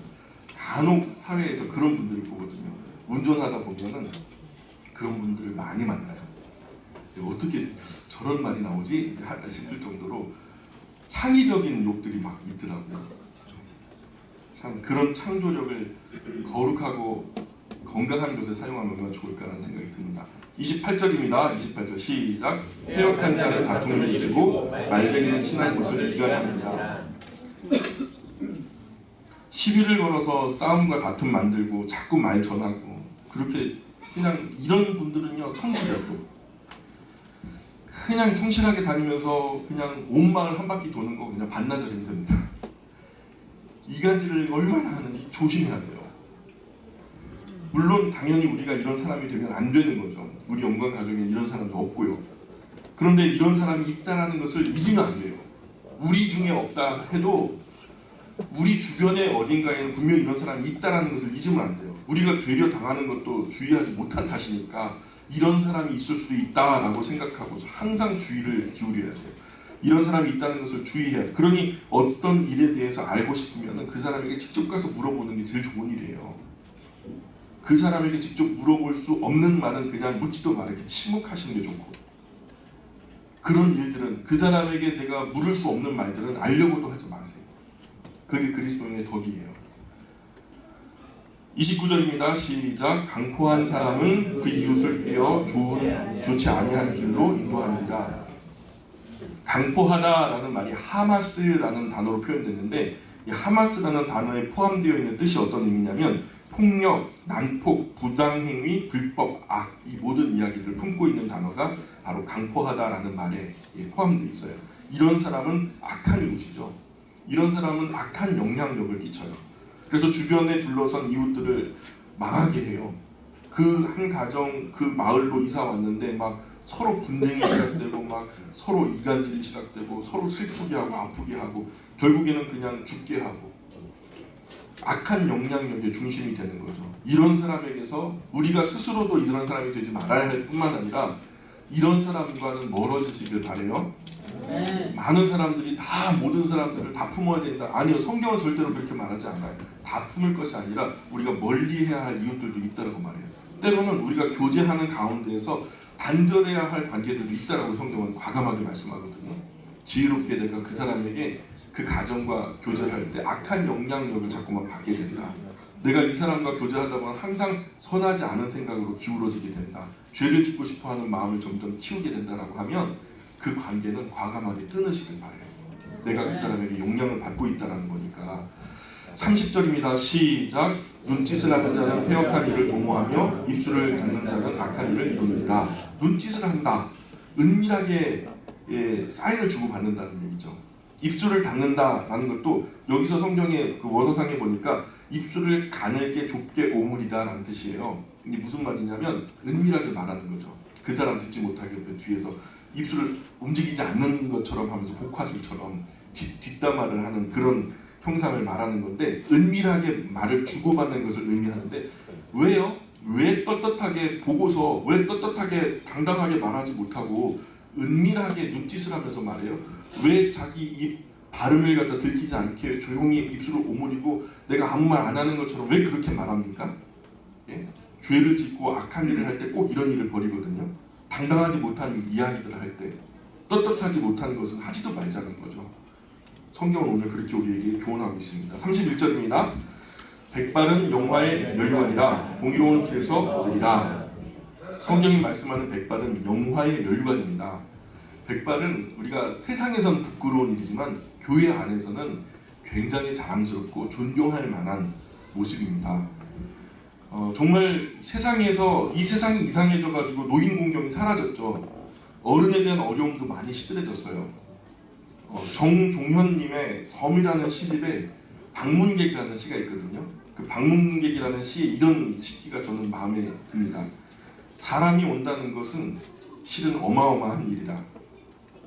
Speaker 1: 간혹 사회에서 그런 분들을 보거든요. 운전하다 보면은 그런 분들을 많이 만나요. 어떻게 저런 말이 나오지 싶을 정도로 창의적인 욕들이 막 있더라고요. 참 그런 창조력을 거룩하고 건강한 것을 사용하면 얼마나 좋을까라는 생각이 듭니다. 28절입니다. 28절 시작. 해역한 자는 다툼을 일으키고 말쟁이는 친한 것을 이간합니다. 시비를 걸어서 싸움과 다툼 만들고 자꾸 말 전하고 그렇게 그냥 이런 분들은요 성실하고 그냥 성실하게 다니면서 그냥 온 마을 한 바퀴 도는 거 그냥 반나절이면 됩니다. 이간질을 얼마나 하는지 조심해야 돼요. 물론 당연히 우리가 이런 사람이 되면 안 되는 거죠. 우리 영광 가족에 이런 사람이 없고요. 그런데 이런 사람이 있다라는 것을 잊으면 안 돼요. 우리 중에 없다 해도 우리 주변의 어딘가에는 분명히 이런 사람이 있다라는 것을 잊으면 안 돼요. 우리가 되려 당하는 것도 주의하지 못한 탓이니까 이런 사람이 있을 수도 있다라고 생각하고서 항상 주의를 기울여야 돼요. 이런 사람이 있다는 것을 주의해야 돼요. 그러니 어떤 일에 대해서 알고 싶으면 그 사람에게 직접 가서 물어보는 게 제일 좋은 일이에요. 그 사람에게 직접 물어볼 수 없는 말은 그냥 묻지도 말고 이렇게 침묵하시는 게 좋고, 그런 일들은 그 사람에게 내가 물을 수 없는 말들은 알려고도 하지 마세요. 그게 그리스도인의 덕이에요. 29절입니다. 시작. 강포한 사람은 그 이웃을 뀌어 좋지 아니한 길로 인도하느니라. 강포하다라는 말이 하마스라는 단어로 표현됐는데, 이 하마스라는 단어에 포함되어 있는 뜻이 어떤 의미냐면 폭력, 난폭, 부당행위, 불법, 악, 이 모든 이야기들을 품고 있는 단어가 바로 강포하다라는 말에 포함되어 있어요. 이런 사람은 악한 이웃이죠. 이런 사람은 악한 영향력을 끼쳐요. 그래서 주변에 둘러선 이웃들을 망하게 해요. 그 한 가정, 그 마을로 이사 왔는데 막 서로 분쟁이 시작되고 막 서로 이간질이 시작되고 서로 슬프게 하고 아프게 하고 결국에는 그냥 죽게 하고, 악한 영향력의 중심이 되는 거죠. 이런 사람에게서 우리가 스스로도 이런 사람이 되지 말아야 할 뿐만 아니라 이런 사람과는 멀어지시길 바래요. 많은 사람들이 다 모든 사람들을 다 품어야 된다. 아니요, 성경은 절대로 그렇게 말하지 않아요. 다 품을 것이 아니라 우리가 멀리해야 할 이웃들도 있다라고 말해요. 때로는 우리가 교제하는 가운데에서 단절해야 할 관계들도 있다라고 성경은 과감하게 말씀하거든요. 지혜롭게 내가 그 사람에게 그 가정과 교제를 할 때 악한 영향력을 자꾸만 받게 된다. 내가 이 사람과 교제하다 보면 항상 선하지 않은 생각으로 기울어지게 된다. 죄를 짓고 싶어하는 마음을 점점 키우게 된다라고 하면 그 관계는 과감하게 끊으시길 바래요. 내가 그 사람에게 영향을 받고 있다는 거니까. 30절입니다. 시작. 눈짓을 하는 자는 패역한 일을 도모하며 입술을 닫는 자는 악한 일을 이루느니라. 눈짓을 한다. 은밀하게 사인을 주고받는다는 얘기죠. 입술을 닫는다라는 것도 여기서 성경의 그 원어상에 보니까 입술을 가늘게 좁게 오므리다라는 뜻이에요. 이게 무슨 말이냐면 은밀하게 말하는 거죠. 그 사람 듣지 못하게 뒤에서 입술을 움직이지 않는 것처럼 하면서 복화술처럼 뒷담화를 하는 그런 형상을 말하는 건데, 은밀하게 말을 주고받는 것을 의미하는데, 왜요? 왜 떳떳하게 보고서 왜 떳떳하게 당당하게 말하지 못하고 은밀하게 눈짓을 하면서 말해요? 왜 자기 입 발음을 갖다 들키지 않게 조용히 입술을 오므리고 내가 아무 말 안 하는 것처럼 왜 그렇게 말합니까? 예? 죄를 짓고 악한 일을 할 때 꼭 이런 일을 벌이거든요. 당당하지 못한 이야기들을 할 때, 떳떳하지 못한 것은 하지도 말자는 거죠. 성경은 오늘 그렇게 우리에게 교훈하고 있습니다. 31절입니다. 백발은 영화의 멸관이라 공의로운 길에서 얻으리라. 성경이 말씀하는 백발은 영화의 멸관입니다. 백발은 우리가 세상에서는 부끄러운 일이지만 교회 안에서는 굉장히 자랑스럽고 존경할 만한 모습입니다. 정말 세상에서 이 세상이 이상해져 가지고 노인 공경이 사라졌죠. 어른에 대한 어려움도 많이 시들해졌어요. 정종현님의 섬이라는 시집에 방문객이라는 시가 있거든요. 그 방문객이라는 시에 이런 시기가 저는 마음에 듭니다. 사람이 온다는 것은 실은 어마어마한 일이다.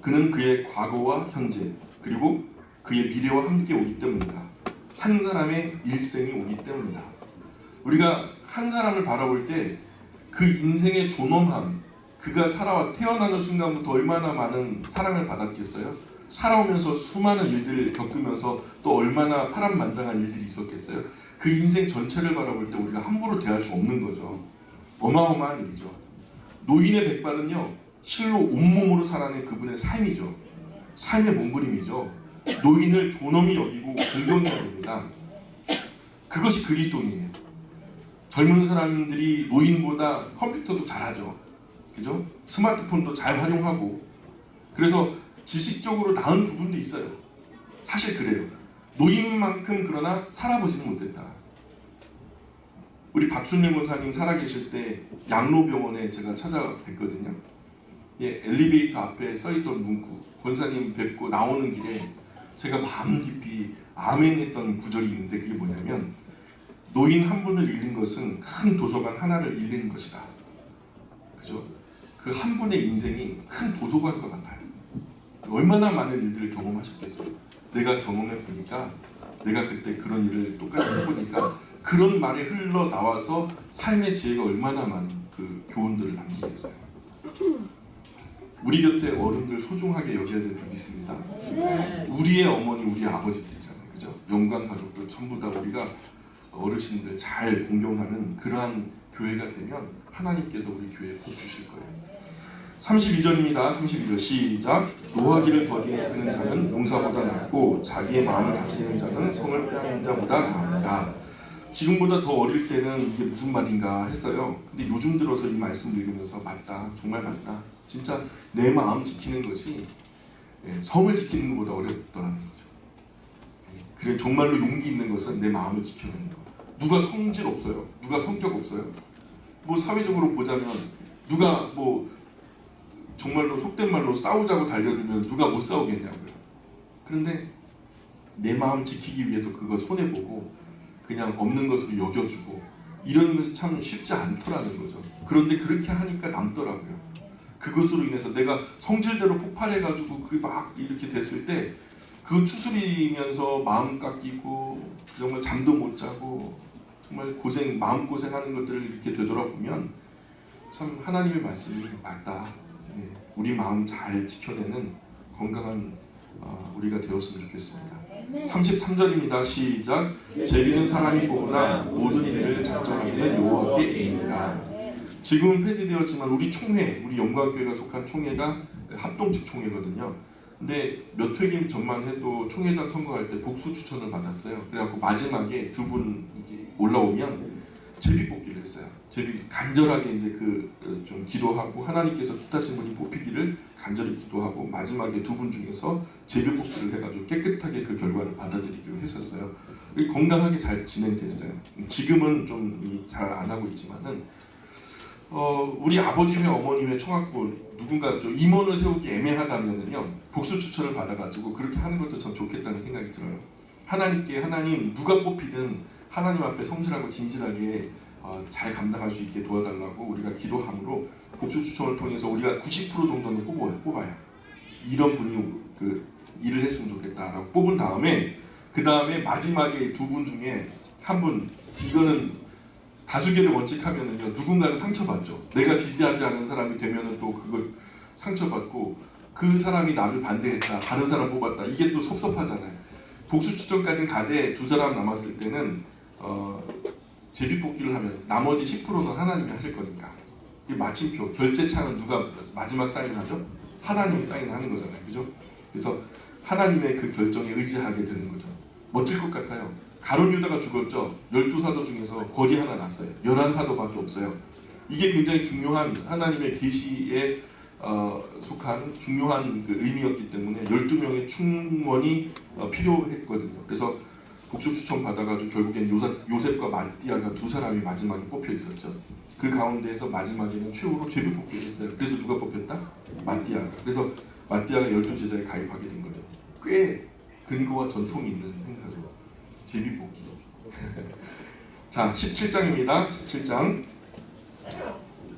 Speaker 1: 그는 그의 과거와 현재 그리고 그의 미래와 함께 오기 때문이다. 한 사람의 일생이 오기 때문이다. 우리가 한 사람을 바라볼 때 그 인생의 존엄함, 그가 태어나는 순간부터 얼마나 많은 사랑을 받았겠어요? 살아오면서 수많은 일들을 겪으면서 또 얼마나 파란만장한 일들이 있었겠어요? 그 인생 전체를 바라볼 때 우리가 함부로 대할 수 없는 거죠. 어마어마한 일이죠. 노인의 백발은요, 실로 온몸으로 살아낸 그분의 삶이죠. 삶의 몸부림이죠. 노인을 존엄히 여기고 존경해야 됩니다. 그것이 그리스도인이에요. 젊은 사람들이 노인보다 컴퓨터도 잘하죠. 그죠? 스마트폰도 잘 활용하고, 그래서 지식적으로 나은 부분도 있어요. 사실 그래요. 노인만큼 그러나 살아보지는 못했다. 우리 박순일 목사님 살아계실 때 양로병원에 제가 찾아뵀거든요. 예, 엘리베이터 앞에 써있던 문구, 권사님 뵙고 나오는 길에 제가 마음 깊이 아멘했던 구절이 있는데 그게 뭐냐면 노인 한 분을 잃는 것은 큰 도서관 하나를 잃는 것이다. 그죠? 그 한 분의 인생이 큰 도서관과 같아요. 얼마나 많은 일들을 경험하셨겠어요. 내가 경험해 보니까 내가 그때 그런 일을 똑같이 해보니까 그런 말이 흘러나와서 삶의 지혜가 얼마나 많은 그 교훈들을 남기겠어요. 우리 곁에 어른들 소중하게 여겨야 될 줄 믿습니다. 우리의 어머니, 우리의 아버지들이잖아요. 그죠? 영광 가족들 전부 다 우리가 어르신들 잘 공경하는 그러한 교회가 되면 하나님께서 우리 교회에 복 주실 거예요. 32절입니다. 32절 시작. 노하기를 더디하는 자는 용사보다 낫고 자기의 마음을 다스리는 자는 성을 빼앗는 자보다 나으니라. 지금보다 더 어릴 때는 이게 무슨 말인가 했어요. 근데 요즘 들어서 이 말씀을 읽으면서 맞다, 정말 맞다. 진짜 내 마음 지키는 것이 성을 지키는 것보다 어렵더라는 거죠. 그래 정말로 용기 있는 것은 내 마음을 지켜내는 거. 누가 성질 없어요? 누가 성격 없어요? 뭐 사회적으로 보자면 누가 뭐 정말로 속된 말로 싸우자고 달려들면 누가 못 싸우겠냐고요. 그런데 내 마음 지키기 위해서 그거 손해보고 그냥 없는 것으로 여겨주고 이런 것이 참 쉽지 않더라는 거죠. 그런데 그렇게 하니까 남더라고요. 그것으로 인해서 내가 성질대로 폭발해가지고 그게 막 이렇게 됐을 때 그 추스리면서 마음 깎이고 정말 잠도 못 자고 정말 마음고생하는 것들을 이렇게 되돌아보면 참 하나님의 말씀이 맞다. 우리 마음 잘 지켜내는 건강한 우리가 되었으면 좋겠습니다. 33절입니다. 시작. 제비는 사람이 뽑으나 모든 일을 작정하기는 여호와께 있느니라. 지금은 폐지되었지만 우리 총회, 우리 영광교회가 속한 총회가 합동측 총회거든요. 근데 몇 회기 전만 해도 총회장 선거할 때 복수 추천을 받았어요. 그래갖고 마지막에 두 분 올라오면 제비 뽑기를 했어요. 제비 간절하게 이제 좀 기도하고 하나님께서 뜻하신 분이 뽑히기를 간절히 기도하고 마지막에 두 분 중에서 제비 뽑기를 해가지고 깨끗하게 그 결과를 받아들이기로 했었어요. 건강하게 잘 진행됐어요. 지금은 좀 잘 안 하고 있지만은 우리 아버지회 어머니회 청학부 누군가 좀 임원을 세우기 애매하다면은요 복수 추천을 받아가지고 그렇게 하는 것도 참 좋겠다는 생각이 들어요. 하나님 누가 뽑히든 하나님 앞에 성실하고 진실하게 잘 감당할 수 있게 도와달라고 우리가 기도함으로 복수 추천을 통해서 우리가 90% 정도는 뽑아요. 이런 분이 일을 했으면 좋겠다라고 뽑은 다음에 그 다음에 마지막에 두 분 중에 한 분 이거는 다수결의 원칙하면은요 누군가는 상처받죠. 내가 지지하지 않은 사람이 되면은 또 그걸 상처받고 그 사람이 나를 반대했다, 다른 사람 뽑았다 이게 또 섭섭하잖아요. 복수 추천까지는 가되 두 사람 남았을 때는 제비 뽑기를 하면 나머지 10%는 하나님이 하실 거니까 이 마침표 결제창은 누가 마지막 사인하죠? 하나님이 사인하는 거잖아요, 그죠? 그래서 하나님의 그 결정에 의지하게 되는 거죠. 멋질 것 같아요. 가룟 유다가 죽었죠. 12사도 중에서 거리 하나 났어요. 11사도밖에 없어요. 이게 굉장히 중요한 하나님의 계시에 속한 중요한 그 의미였기 때문에 12명의 충원이 필요했거든요. 그래서 복수 추천 받아가지고 결국엔 요셉과 마띠아가 두 사람이 마지막에 뽑혀 있었죠. 그 가운데에서 마지막에는 최후로 제비 뽑기를 했어요. 그래서 누가 뽑혔다? 마띠아. 그래서 마띠아가 12제자에 가입하게 된 거죠. 꽤 근거와 전통이 있는 행사죠. 제비 뽑기. 자, 17장입니다. 17장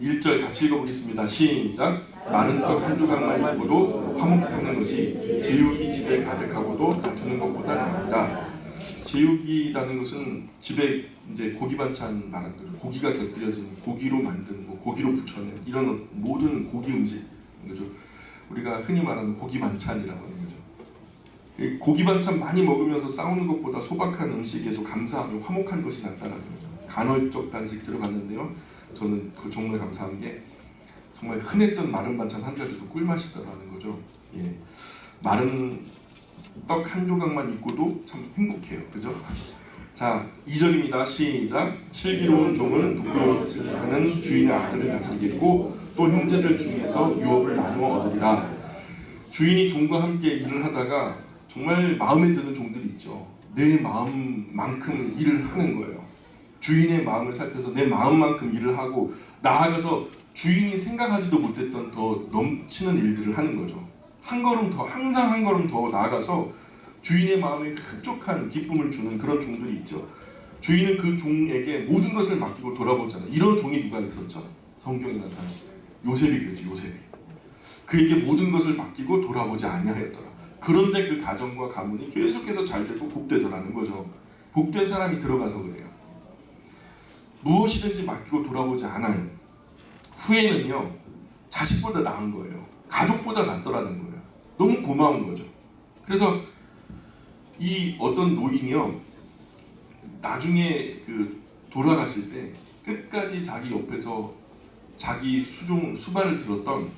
Speaker 1: 1절 같이 읽어보겠습니다. 시작. 마른 떡 한 조각만 있고도 화목하는 것이 제육이 집에 가득하고도 다투는 것보다 나은다. 제육이라는 것은 집에 이제 고기 반찬 말하는 거죠. 고기가 곁들여진 고기로 만든 고기로 부쳐낸 이런 모든 고기 음식 거죠. 우리가 흔히 말하는 고기 반찬이라고 하는 거죠. 고기 반찬 많이 먹으면서 싸우는 것보다 소박한 음식에도 감사하며 화목한 것이 낫다라는 거죠. 간헐적 단식 들어갔는데요. 저는 정말 감사한 게 정말 흔했던 마른 반찬 한 가지도 꿀맛이다라는 거죠. 예. 마른 떡 한 조각만 있고도 참 행복해요. 그죠? 자, 2절입니다. 시작. 슬기로운 종은 부끄러워하지 하는 주인의 아들을 다스리겠고 또 형제들 중에서 유업을 나누어 얻으리라. 주인이 종과 함께 일을 하다가 정말 마음에 드는 종들이 있죠. 내 마음만큼 일을 하는 거예요. 주인의 마음을 살펴서 내 마음만큼 일을 하고 나아가서 주인이 생각하지도 못했던 더 넘치는 일들을 하는 거죠. 한 걸음 더, 항상 한 걸음 더 나아가서 주인의 마음에 흡족한 기쁨을 주는 그런 종들이 있죠. 주인은 그 종에게 모든 것을 맡기고 돌아보잖아요. 이런 종이 누가 있었죠? 성경에 나타난 요셉이 그랬죠. 요셉이 그에게 모든 것을 맡기고 돌아보지 아니하였더라. 그런데 그 가정과 가문이 계속해서 잘 되고 복되더라는 거죠. 복된 사람이 들어가서 그래요. 무엇이든지 맡기고 돌아보지 않아요. 후에는요, 자식보다 나은 거예요. 가족보다 낫더라는 거예요. 너무 고마운 거죠. 그래서 이 어떤 노인이요, 나중에 돌아가실 때 끝까지 자기 옆에서 자기 수발을 들었던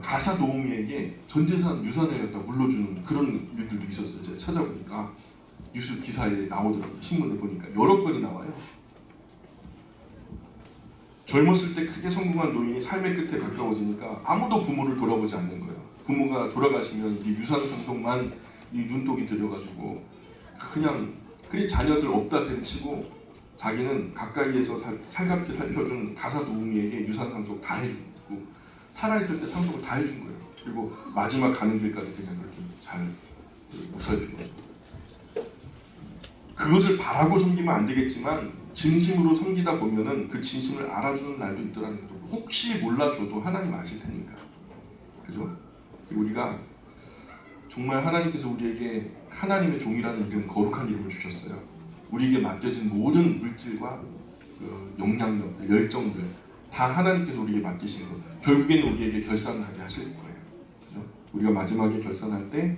Speaker 1: 가사 도우미에게 전재산 유산을 갖다 물려주는 그런 일들도 있었어요. 제가 찾아보니까 뉴스 기사에 나오더라고요. 신문에 보니까 여러 건이 나와요. 젊었을 때 크게 성공한 노인이 삶의 끝에 가까워지니까 아무도 부모를 돌아보지 않는 거예요. 부모가 돌아가시면 이제 유산 상속만 이 눈독이 들여가지고 그냥 자녀들 없다 셈치고 자기는 가까이에서 살갑게 살펴준 가사 도우미에게 유산 상속 다 해주고 살아있을 때 상속을 다 해준 거예요. 그리고 마지막 가는 길까지 그냥 그렇게 잘 못 살핀 거죠. 그것을 바라고 섬기면 안 되겠지만 진심으로 섬기다 보면은 그 진심을 알아주는 날도 있더라는 거죠. 혹시 몰라줘도 하나님 아실 테니까. 그죠? 우리가 정말 하나님께서 우리에게 하나님의 종이라는 이름, 거룩한 이름을 주셨어요. 우리에게 맡겨진 모든 물질과 영향력들, 열정들 다 하나님께서 우리에게 맡기신 것. 결국에는 우리에게 결산하게 하실 거예요. 그죠? 우리가 마지막에 결산할 때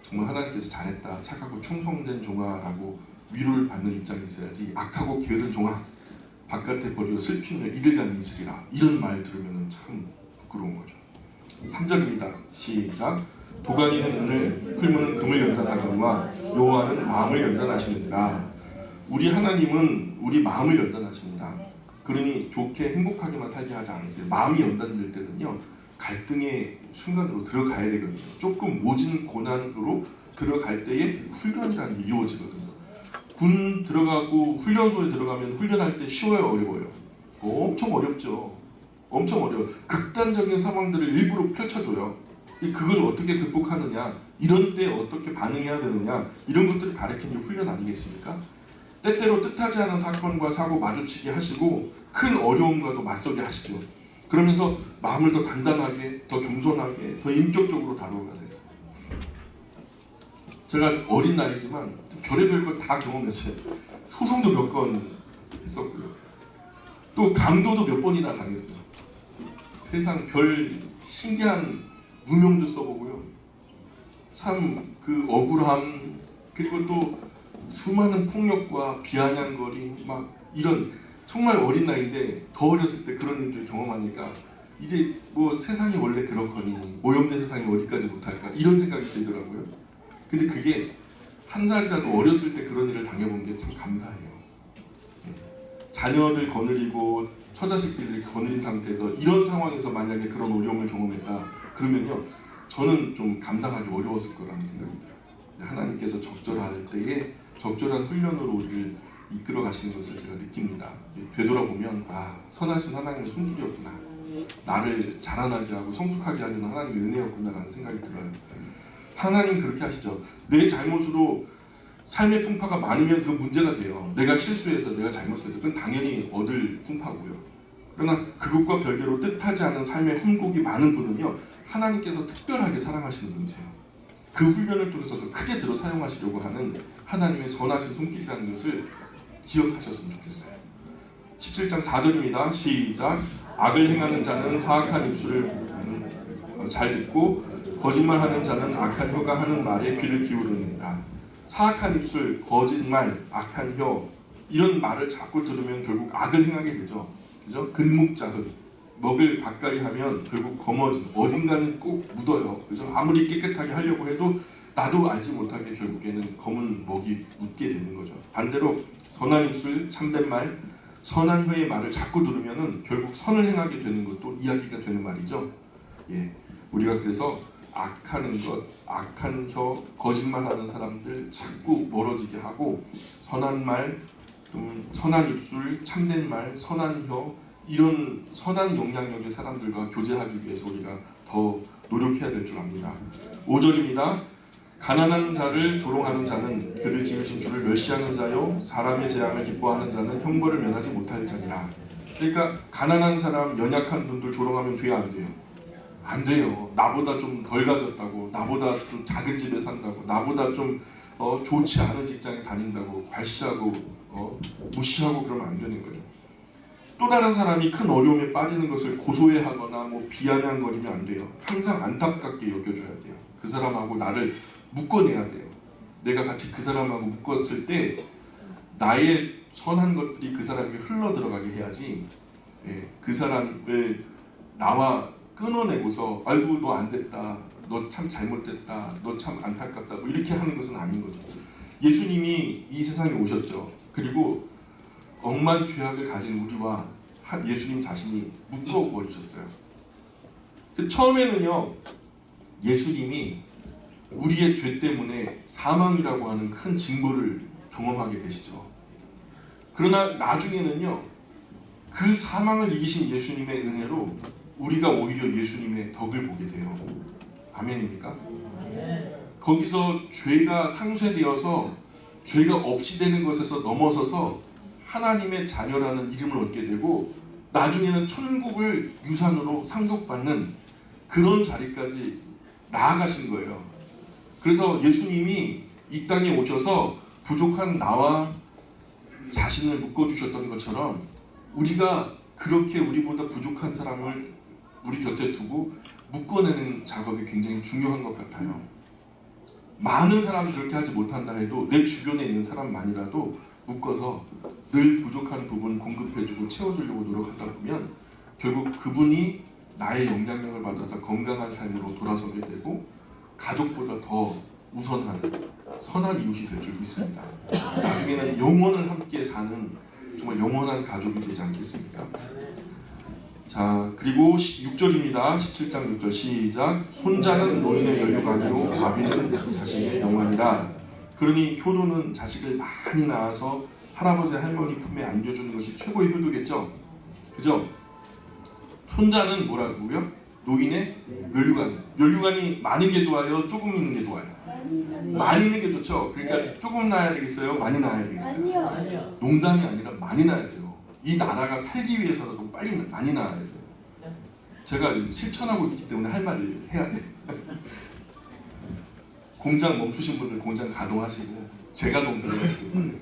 Speaker 1: 정말 하나님께서 잘했다, 착하고 충성된 종아라고 위로를 받는 입장이 있어야지, 악하고 게으른 종아 바깥에 버려 슬피며 이들감이 있으리라, 이런 말 들으면 참 부끄러운 거죠. 3절입니다. 시작. 도가니는 은을, 풀무는 금을 연단하거니와 여호와는 마음을 연단하시느니라. 우리 하나님은 우리 마음을 연단하십니다. 그러니 좋게 행복하게만 살게 하지 않으세요. 마음이 연단될 때는요, 갈등의 순간으로 들어가야 되거든요. 조금 모진 고난으로 들어갈 때에 훈련이라는 게 이루어지거든요. 군 들어가고 훈련소에 들어가면 훈련할 때 쉬워요, 어려워요? 엄청 어렵죠. 엄청 어려워요. 극단적인 상황들을 일부러 펼쳐줘요. 그걸 어떻게 극복하느냐, 이런 때 어떻게 반응해야 되느냐, 이런 것들을 가르치는 게 훈련 아니겠습니까? 때때로 뜻하지 않은 사건과 사고 마주치게 하시고 큰 어려움과도 맞서게 하시죠. 그러면서 마음을 더 단단하게, 더 겸손하게, 더 인격적으로 다루어가세요. 제가 어린 나이지만 별의별 걸 다 경험했어요. 소송도 몇 건 했었고요. 또 강도도 몇 번이나 당했어요. 세상 별 신기한 누명도 써보고요. 참 그 억울함, 그리고 또 수많은 폭력과 비아냥거림, 막 이런, 정말 어린 나이인데 더 어렸을 때 그런 일들 경험하니까 이제 뭐 세상이 원래 그렇거니 오염된 세상이 어디까지 못할까, 이런 생각이 들더라고요. 근데 그게 한 살이라도 어렸을 때 그런 일을 당해본 게 참 감사해요. 자녀들 거느리고 처자식들을 거느린 상태에서 이런 상황에서 만약에 그런 어려움을 경험했다 그러면요, 저는 좀 감당하기 어려웠을 거라는 생각이 들어요. 하나님께서 적절할 때에 적절한 훈련으로 우리를 이끌어 가시는 것을 제가 느낍니다. 되돌아보면 선하신 하나님의 손길이었구나, 나를 자라나게 하고 성숙하게 하려는 하나님의 은혜였구나라는 생각이 들어요. 하나님 그렇게 하시죠. 내 잘못으로 삶의 풍파가 많으면 그 문제가 돼요. 내가 실수해서, 내가 잘못해서, 그건 당연히 얻을 풍파고요. 그러나 그것과 별개로 뜻하지 않은 삶의 험곡이 많은 분은요, 하나님께서 특별하게 사랑하시는 분이세요. 그 훈련을 통해서 더 크게 들어 사용하시려고 하는 하나님의 선하신 손길이라는 것을 기억하셨으면 좋겠어요. 17장 4절입니다. 시작. 악을 행하는 자는 사악한 입술을 잘 듣고 거짓말하는 자는 악한 혀가 하는 말에 귀를 기울이느니라. 사악한 입술, 거짓말, 악한 혀, 이런 말을 자꾸 들으면 결국 악을 행하게 되죠. 그죠? 근묵자흑, 먹을 가까이 하면 결국 거머쥐, 어딘가는 꼭 묻어요. 그죠? 아무리 깨끗하게 하려고 해도 나도 알지 못하게 결국에는 검은 먹이 묻게 되는 거죠. 반대로 선한 입술, 참된 말, 선한 혀의 말을 자꾸 들으면은 결국 선을 행하게 되는 것도 이야기가 되는 말이죠. 우리가 그래서 악하는 것, 악한 혀, 거짓말하는 사람들 자꾸 멀어지게 하고, 선한 말, 선한 입술, 참된 말, 선한 혀, 이런 선한 영향력의 사람들과 교제하기 위해서 우리가 더 노력해야 될 줄 압니다. 5절입니다. 가난한 자를 조롱하는 자는 그를 지으신 주를 멸시하는 자요 사람의 재앙을 기뻐하는 자는 형벌을 면하지 못할 자니라. 그러니까 가난한 사람, 연약한 분들 조롱하면 돼요, 안 돼요? 안 돼요. 나보다 좀 덜 가졌다고, 나보다 좀 작은 집에 산다고, 나보다 좀 좋지 않은 직장에 다닌다고 괄시하고 무시하고 그러면 안 되는 거예요. 또 다른 사람이 큰 어려움에 빠지는 것을 고소해하거나 비아냥거리면 안 돼요. 항상 안타깝게 여겨줘야 돼요. 그 사람하고 나를 묶어내야 돼요. 내가 같이 그 사람하고 묶었을 때 나의 선한 것들이 그 사람에게 흘러 들어가게 해야지, 그 사람을 나와 끊어내고서 아이고 너 안 됐다, 너 참 잘못됐다, 너 참 안타깝다 이렇게 하는 것은 아닌 거죠. 예수님이 이 세상에 오셨죠. 그리고 억만 죄악을 가진 우리와 예수님 자신이 묶어버리셨어요. 처음에는요, 예수님이 우리의 죄 때문에 사망이라고 하는 큰 징벌을 경험하게 되시죠. 그러나 나중에는요, 그 사망을 이기신 예수님의 은혜로 우리가 오히려 예수님의 덕을 보게 돼요. 아멘입니까? 거기서 죄가 상쇄되어서 죄가 없이 되는 것에서 넘어서서 하나님의 자녀라는 이름을 얻게 되고 나중에는 천국을 유산으로 상속받는 그런 자리까지 나아가신 거예요. 그래서 예수님이 이 땅에 오셔서 부족한 나와 자신을 묶어주셨던 것처럼 우리가 그렇게 우리보다 부족한 사람을 우리 곁에 두고 묶어내는 작업이 굉장히 중요한 것 같아요. 많은 사람이 그렇게 하지 못한다 해도 내 주변에 있는 사람만이라도 묶어서 늘 부족한 부분 공급해주고 채워주려고 노력하다 보면 결국 그분이 나의 영향력을 받아서 건강한 삶으로 돌아서게 되고 가족보다 더 우선하는 선한 이웃이 될 줄 믿습니다. 나중에는 영원을 함께 사는 정말 영원한 가족이 되지 않겠습니까? 자, 그리고 6절입니다. 17장 6절 시작. 손자는 노인의 면류관이요 아비는 자식의 영광이라. 그러니 효도는 자식을 많이 낳아서 할아버지 할머니 품에 안겨주는 것이 최고의 효도겠죠. 그죠? 손자는 뭐라고요? 노인의 면류관. 면류관이 많은 게 좋아요? 조금 있는 게 좋아요? 많이 있는 게 좋죠. 그러니까 조금 낳아야 되겠어요? 많이 낳아야 되겠어요?
Speaker 2: 아니요.
Speaker 1: 농담이 아니라 많이 낳아야 돼요. 이 나라가 살기 위해서라도 빨리 많이 낳아야 돼요. 제가 실천하고 있기 때문에 할 말을 해야 돼요. 공장 멈추신 분들 공장 가동하시고 재가동 들어가시기 바래요.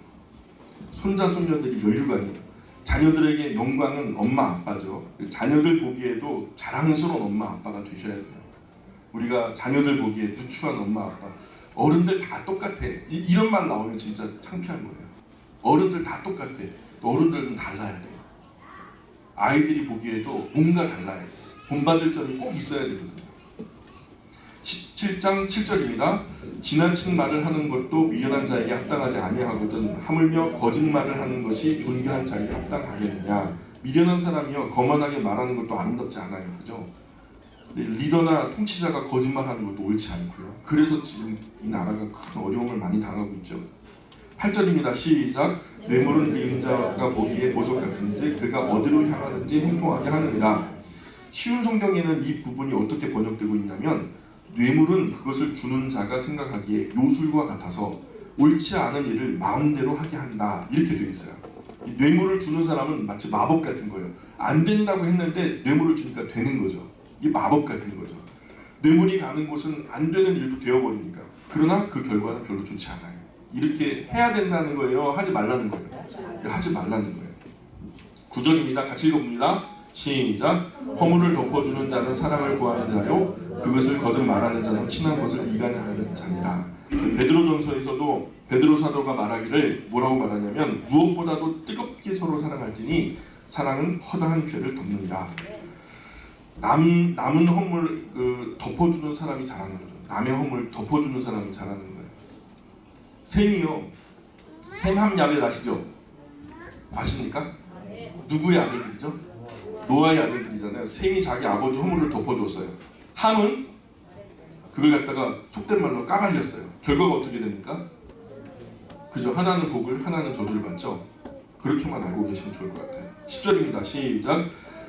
Speaker 1: 손자 손녀들이 면류관이에요. 자녀들에게 영광은 엄마 아빠죠. 자녀들 보기에도 자랑스러운 엄마 아빠가 되셔야 돼요. 우리가 자녀들 보기에 누추한 엄마 아빠, 어른들 다 똑같아. 이런 말 나오면 진짜 창피한 거예요. 어른들 다 똑같아. 어른들은 달라야 돼요. 아이들이 보기에도 뭔가 달라야 돼요. 본받을 점이 꼭 있어야 되거든요. 17장 7절입니다. 지나친 말을 하는 것도 미련한 자에게 합당하지 아니하거든 하물며 거짓말을 하는 것이 존귀한 자에게 합당하겠느냐. 미련한 사람이요 거만하게 말하는 것도 아름답지 않아요. 그죠? 리더나 통치자가 거짓말하는 것도 옳지 않고요. 그래서 지금 이 나라가 큰 어려움을 많이 당하고 있죠. 8절입니다. 시작. 뇌물은 그 임자가 보기에 보석 같은지 그가 어디로 향하든지 행동하게 하느니라. 쉬운 성경에는 이 부분이 어떻게 번역되고 있냐면 뇌물은 그것을 주는 자가 생각하기에 요술과 같아서 옳지 않은 일을 마음대로 하게 한다. 이렇게 되어 있어요. 이 뇌물을 주는 사람은 마치 마법 같은 거예요. 안 된다고 했는데 뇌물을 주니까 되는 거죠. 이게 마법 같은 거죠. 뇌물이 가는 곳은 안 되는 일도 되어버리니까. 그러나 그 결과는 별로 좋지 않아요. 이렇게 해야 된다는 거예요? 하지 말라는 거예요? 하지 말라는 거예요. 9절입니다. 같이 읽어봅니다. 시작. 허물을 덮어주는 자는 사랑을 구하는 자요 그것을 거듭 말하는 자는 친한 것을 이간하는 자니라. 베드로전서에서도 베드로 사도가 말하기를 뭐라고 말하냐면 무엇보다도 뜨겁게 서로 사랑할지니 사랑은 허다한 죄를 덮는다. 남은 허물 덮어주는 사람이 잘하는 거죠. 남의 허물 덮어주는 사람이 잘하는 거예요. 셈이요. 셈 함 야벳 아시죠? 아십니까? 누구의 아들들이죠? 노아의 아들들이잖아요. 셈이 자기 아버지 허물을 덮어줬어요. 함은 그걸 갖다가 속된 말로 까발렸어요. 결과가 어떻게 됩니까? 그죠? 하나는 복을, 하나는 저주를 받죠. 그렇게만 알고 계시면 좋을 것 같아요. 10절입니다. 시작.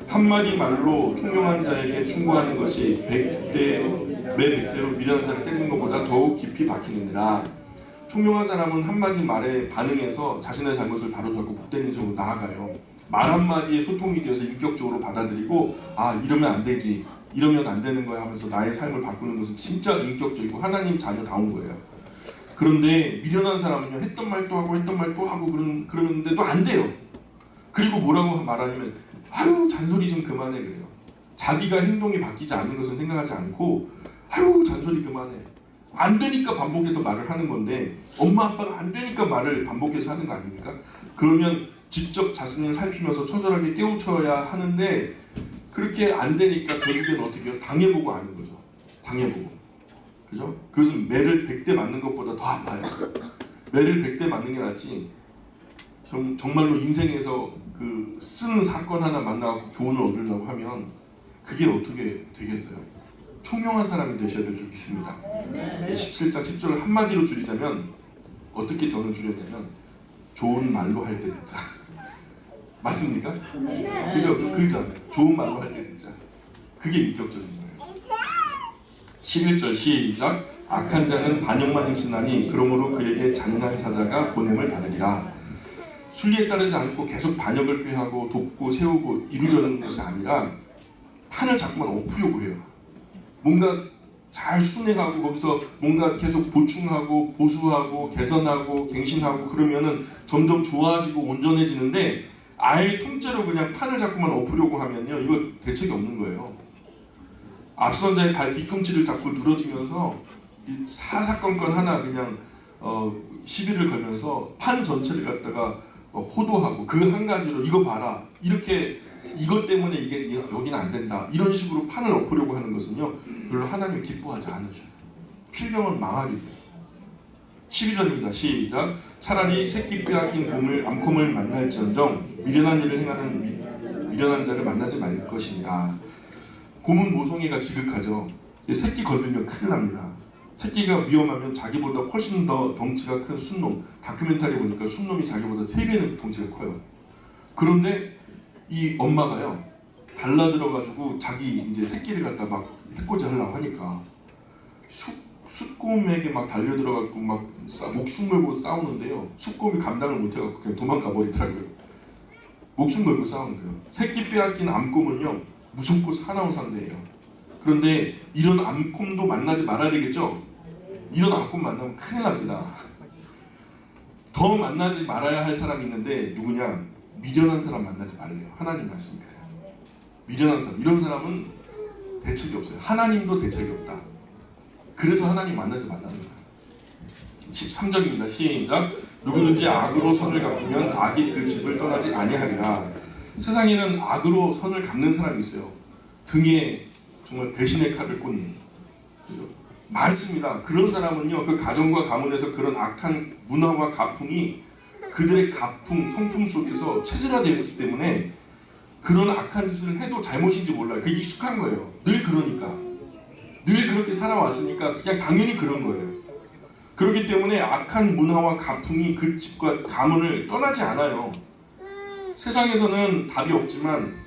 Speaker 1: 한마디 말로 총명한 자에게 충고하는 것이 매 100대로 미련한 자를 때리는 것보다 더욱 깊이 박히느니라. 총명한 사람은 한마디 말에 반응해서 자신의 잘못을 바로잡고 복된 인생으로 나아가요. 말 한마디에 소통이 되어서 인격적으로 받아들이고 아 이러면 안 되지, 이러면 안 되는 거야 하면서 나의 삶을 바꾸는 것은 진짜 인격적이고 하나님 자녀다운 거예요. 그런데 미련한 사람은요, 했던 말 또 하고 했던 말 또 하고 그러는데도 안 돼요. 그리고 뭐라고 말하냐면 아유 잔소리 좀 그만해 그래요. 자기가 행동이 바뀌지 않는 것은 생각하지 않고 아유 잔소리 그만해. 안 되니까 반복해서 말을 하는 건데 엄마 아빠가 안 되니까 말을 반복해서 하는 거 아닙니까? 그러면 직접 자신을 살피면서 처절하게 깨우쳐야 하는데 그렇게 안 되니까 결국에는 어떻게 해요? 당해보고 아는 거죠. 당해보고. 그죠? 그것은 매를 100대 맞는 것보다 더 아파요. 매를 100대 맞는 게 낫지 정말로 인생에서 그 쓰는 사건 하나 만나고 교훈을 얻으려고 하면 그게 어떻게 되겠어요? 총명한 사람이 되셔야 될 줄 믿습니다. 17장 10절을 한마디로 줄이자면 어떻게 저는 줄였냐면 좋은 말로 할 때 듣자. 맞습니까? 그죠? 그죠? 좋은 말로 할 때 듣자. 그게 인격적인 거예요. 11절 시작. 악한 자는 반역만 힘쓰나니 그러므로 그에게 잔인한 사자가 보냄을 받으리라. 순리에 따르지 않고 계속 반역을 꾀하고 돕고 세우고 이루려는 것이 아니라 판을 자꾸만 엎으려고 해요. 뭔가 잘 순회하고 거기서 뭔가 계속 보충하고 보수하고 개선하고 갱신하고 그러면은 점점 좋아지고 온전해지는데 아예 통째로 그냥 판을 자꾸만 엎으려고 하면요, 이거 대책이 없는 거예요. 앞선 자의 발 뒤꿈치를 자꾸 늘어지면서 이 사사건건 하나 그냥 시비를 걸면서 판 전체를 갖다가 호도하고 그 한 가지로 이거 봐라 이렇게 이것 때문에 이게 여기는 안 된다 이런 식으로 판을 엎으려고 하는 것은요 별로 하나님이 기뻐하지 않으셔요. 필경은 망하게 돼요. 12절입니다. 시작. 차라리 새끼 빼앗긴 암콤을 만날지언정 미련한 일을 행하는 미련한 자를 만나지 말 것이니라. 곰은 모성애가 지극하죠. 새끼 건들면 큰일 납니다. 새끼가 위험하면 자기보다 훨씬 더 덩치가 큰 순놈, 다큐멘터리 보니까 순놈이 자기보다 3배는 덩치가 커요. 그런데 이 엄마가요 달라들어가지고 자기 이제 새끼를 갖다 막 해코지 하려고 하니까 숫곰에게 막 달려들어가지고 막 목숨 걸고 싸우는데요, 숫곰이 감당을 못해갖고 그냥 도망가 버리더라고요. 목숨 걸고 싸우는 거예요. 새끼 빼앗긴 암곰은요 무섭고 사나운 상대예요. 그런데 이런 암곰도 만나지 말아야 되겠죠? 이런 암곰 만나면 큰일 납니다. 더 만나지 말아야 할 사람이 있는데 누구냐? 미련한 사람 만나지 말래요. 하나님 말씀이에요. 미련한 사람, 이런 사람은 대책이 없어요. 하나님도 대책이 없다. 그래서 하나님 만나지 말라는 거예요. 13절입니다. 시작. 누구든지 악으로 선을 갚으면 악이 그 집을 떠나지 아니하리라. 세상에는 악으로 선을 갚는 사람이 있어요. 등에 정말 배신의 칼을 꽂는, 그죠? 많습니다. 그런 사람은요 그 가정과 가문에서 그런 악한 문화와 가풍이 그들의 가풍, 성품 속에서 체질화되어 있기 때문에 그런 악한 짓을 해도 잘못인지 몰라요. 그게 익숙한 거예요. 늘 그러니까. 늘 그렇게 살아왔으니까 그냥 당연히 그런 거예요. 그렇기 때문에 악한 문화와 가풍이 그 집과 가문을 떠나지 않아요. 세상에서는 답이 없지만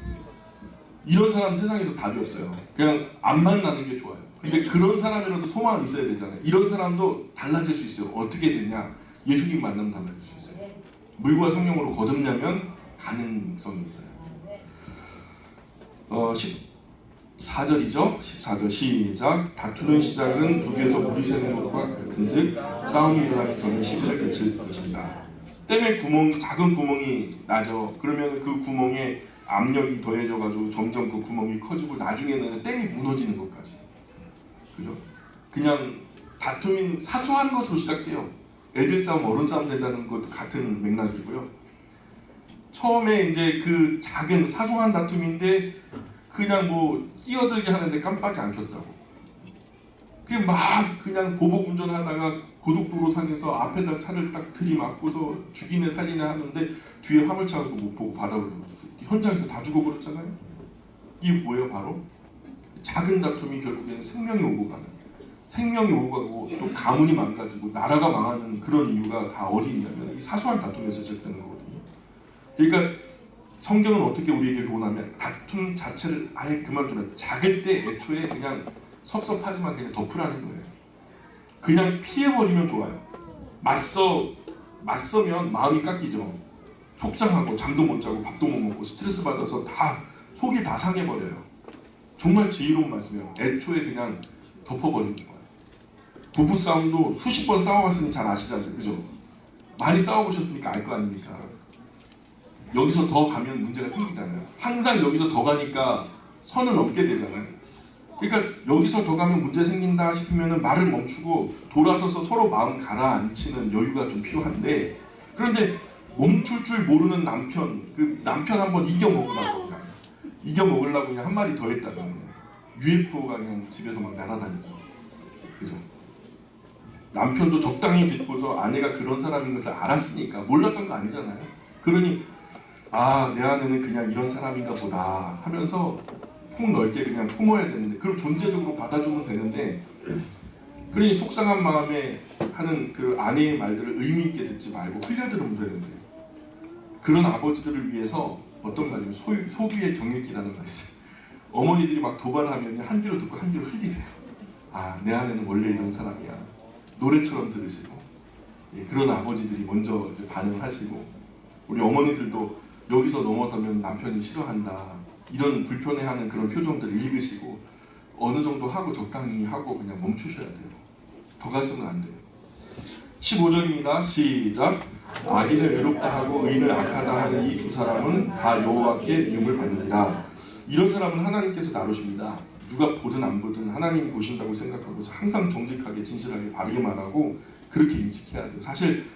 Speaker 1: 이런 사람 세상에서 답이 없어요. 그냥 안 만나는 게 좋아요. 근데 그런 사람이라도 소망은 있어야 되잖아요. 이런 사람도 달라질 수 있어요. 어떻게 되냐? 예수님 만나면 달라질 수 있어요. 물과 성령으로 거듭나면 가능성이 있어요. 14절이죠. 14절 시작. 다투는 시작은 두개에서 물이 새는 것과 같은즉 싸움이 일어나기 전에 시비를 그칠 것입니다. 댐에 작은 구멍이 나죠. 그러면 그 구멍에 압력이 더해져가지고 점점 그 구멍이 커지고 나중에는 댐이 무너지는 것까지. 그죠? 그냥 다툼이 사소한 것으로 시작돼요. 애들 싸움, 어른 싸움 된다는 것도 같은 맥락이고요. 처음에 이제 그 작은 사소한 다툼인데 그냥 뭐 끼어들게 하는데 깜빡이 안 켰다고. 그냥 막 그냥 보복 운전하다가 고속도로 상에서 앞에다 차를 딱 들이막고서 죽이네 살리네 하는데 뒤에 화물차도 못 보고 받아버리고 현장에서 다 죽어버렸잖아요. 이게 뭐예요? 바로 작은 다툼이 결국에는 생명이 오고 가는, 생명이 오고 가고 또 가문이 망가지고 나라가 망하는 그런 이유가 다 어디 있냐면 이 사소한 다툼에서 시작되는 거거든요. 그러니까 성경은 어떻게 우리에게 교훈하면 다툼 자체를 아예 그만두라. 작을 때 애초에 그냥 섭섭하지만 그냥 덮으라는 거예요. 그냥 피해버리면 좋아요. 맞서면 마음이 깎이죠. 속상하고 잠도 못 자고 밥도 못 먹고 스트레스 받아서 다 속이 다 상해버려요. 정말 지혜로운 말씀이에요. 애초에 그냥 덮어버리는 거예요. 부부싸움도 수십 번 싸워봤으니 잘 아시잖아요. 그죠? 많이 싸워보셨으니까 알 거 아닙니까? 여기서 더 가면 문제가 생기잖아요. 항상 여기서 더 가니까 선을 넘게 되잖아요. 그러니까 여기서 더 가면 문제 생긴다 싶으면 말을 멈추고 돌아서서 서로 마음 가라앉히는 여유가 좀 필요한데, 그런데 멈출 줄 모르는 남편, 그 남편 한번 이겨먹으려고 그냥 한 마디 더 했다가 UFO가 그냥 집에서 막 날아다니죠. 그죠? 남편도 적당히 듣고서 아내가 그런 사람인 것을 알았으니까, 몰랐던 거 아니잖아요. 그러니 아, 내 아내는 그냥 이런 사람인가 보다 하면서 폭넓게 그냥 품어야 되는데, 그럼 존재적으로 받아주면 되는데, 그러니 속상한 마음에 하는 그 아내의 말들을 의미 있게 듣지 말고 흘려들으면 되는데, 그런 아버지들을 위해서 어떤 말이냐면 소규의 경읽기라는 말이 있어요. 어머니들이 막 도발하면 한 귀로 듣고 한 귀로 흘리세요. 아, 내 아내는 원래 이런 사람이야. 노래처럼 들으시고, 그런 아버지들이 먼저 반응하시고, 우리 어머니들도 여기서 넘어서면 남편이 싫어한다, 이런 불편해하는 그런 표정들을 읽으시고 어느 정도 하고 적당히 하고 그냥 멈추셔야 돼요. 더 가서는 안 돼요. 15절입니다. 시작. 악인을 의롭다 하고 의인을 악하다 하는 이 두 사람은 다 여호와께 미움을 받느니라. 이런 사람은 하나님께서 다루십니다. 누가 보든 안 보든 하나님이 보신다고 생각하고서 항상 정직하게 진실하게 바르게 말하고 그렇게 인식해야 돼요. 사실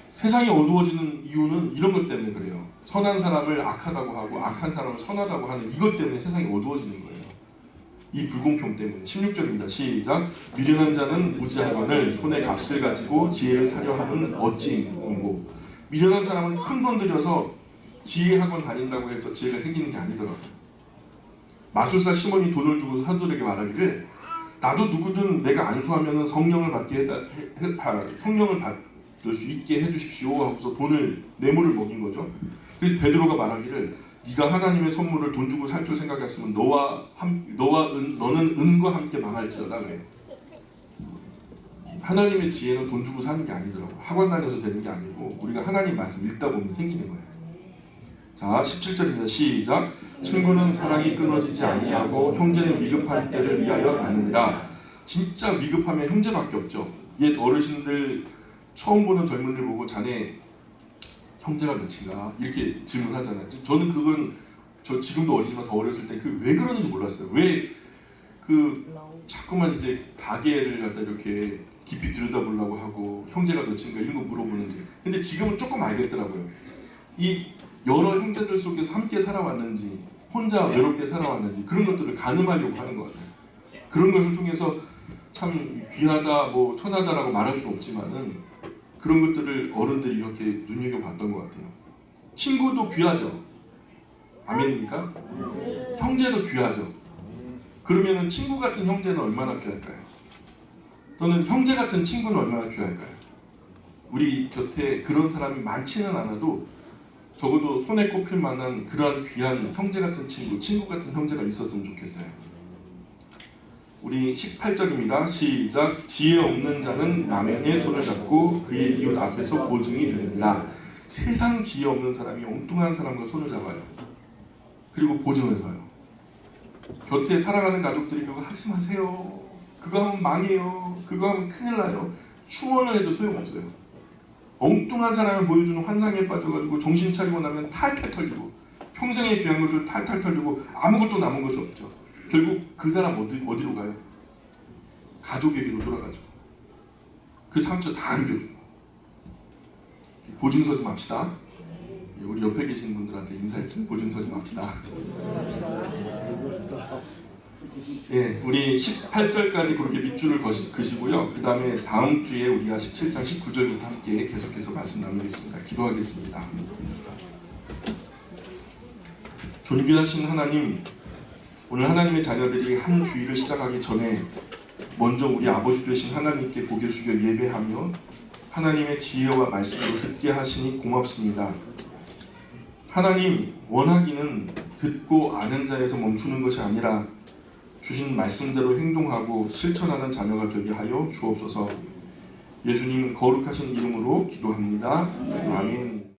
Speaker 1: 세상이 어두워지는 이유는 이런 것 때문에 그래요. 선한 사람을 악하다고 하고 악한 사람을 선하다고 하는 이것 때문에 세상이 어두워지는 거예요. 이 불공평 때문에. 16절입니다. 시작. 미련한 자는 무지하거늘 손에 값을 가지고 지혜를 사려 함은 어찌이고. 미련한 사람은 큰 돈 들여서 지혜학원 다닌다고 해서 지혜가 생기는 게 아니더라고요. 마술사 시몬이 돈을 주고 사도들에게 말하기를, 나도 누구든 내가 안수하면 성령을 받을 수 있게 해주십시오 하고서 돈을 뇌물을 먹인 거죠. 그래서 베드로가 말하기를, 네가 하나님의 선물을 돈 주고 살 줄 생각했으면 너는 은과 함께 망할지어다 그래요. 하나님의 지혜는 돈 주고 사는 게 아니더라고요. 학원 다녀서 되는 게 아니고 우리가 하나님 말씀 읽다 보면 생기는 거예요. 자, 17절입니다. 시작. 친구는 사랑이 끊어지지 아니하고 형제는 위급할 때를 위하여 나누니라. 진짜 위급하면 형제밖에 없죠. 옛 어르신들 처음 보는 젊은이를 보고 자네 형제가 몇인가 이렇게 질문하잖아요. 저는 그건 저 지금도 어리지만 더 어렸을 때 그 왜 그러는지 몰랐어요. 왜 그 자꾸만 이제 가계를 갖다 이렇게 깊이 들여다보려고 하고 형제가 몇인가 이런 거 물어보는지. 근데 지금은 조금 알겠더라고요. 이 여러 형제들 속에서 함께 살아왔는지 혼자 외롭게 살아왔는지 그런 것들을 가늠하려고 하는 것 같아요. 그런 것을 통해서 참 귀하다 뭐 천하다라고 말할 수는 없지만은 그런 것들을 어른들이 이렇게 눈여겨봤던 것 같아요. 친구도 귀하죠. 아멘입니까? 형제도 귀하죠. 그러면은 친구 같은 형제는 얼마나 귀할까요? 또는 형제 같은 친구는 얼마나 귀할까요? 우리 곁에 그런 사람이 많지는 않아도 적어도 손에 꼽힐 만한 그러한 귀한 형제 같은 친구 같은 형제가 있었으면 좋겠어요. 우리 18절입니다. 시작. 지혜 없는 자는 남의 손을 잡고 그의 이웃 앞에서 보증이 되느니라. 세상 지혜 없는 사람이 엉뚱한 사람과 손을 잡아요. 그리고 보증을 서요. 곁에 살아가는 가족들이 그거 하지 마세요. 그거 하면 망해요. 그거 하면 큰일 나요. 충원을 해도 소용없어요. 엉뚱한 사람을 보여주는 환상에 빠져가지고 정신 차리고 나면 탈탈 털리고 평생의 귀한 것들 탈탈 털리고 아무것도 남은 것이 없죠. 결국 그 사람 어디로 가요? 가족에게로 돌아가죠. 그 상처 다 안겨주고. 보증서 좀 합시다. 우리 옆에 계신 분들한테 인사해주세요. 보증서 좀 합시다. 예, 우리 18절까지 그렇게 밑줄을 그시고요. 그 다음에 다음 주에 우리가 17장 19절부터 함께 계속해서 말씀 나누겠습니다. 기도하겠습니다. 존귀하신 하나님, 오늘 하나님의 자녀들이 한 주일을 시작하기 전에 먼저 우리 아버지 되신 하나님께 고개 숙여 예배하며 하나님의 지혜와 말씀으로 듣게 하시니 고맙습니다. 하나님, 원하기는 듣고 아는 자에서 멈추는 것이 아니라 주신 말씀대로 행동하고 실천하는 자녀가 되게 하여 주옵소서. 예수님 거룩하신 이름으로 기도합니다. 아멘.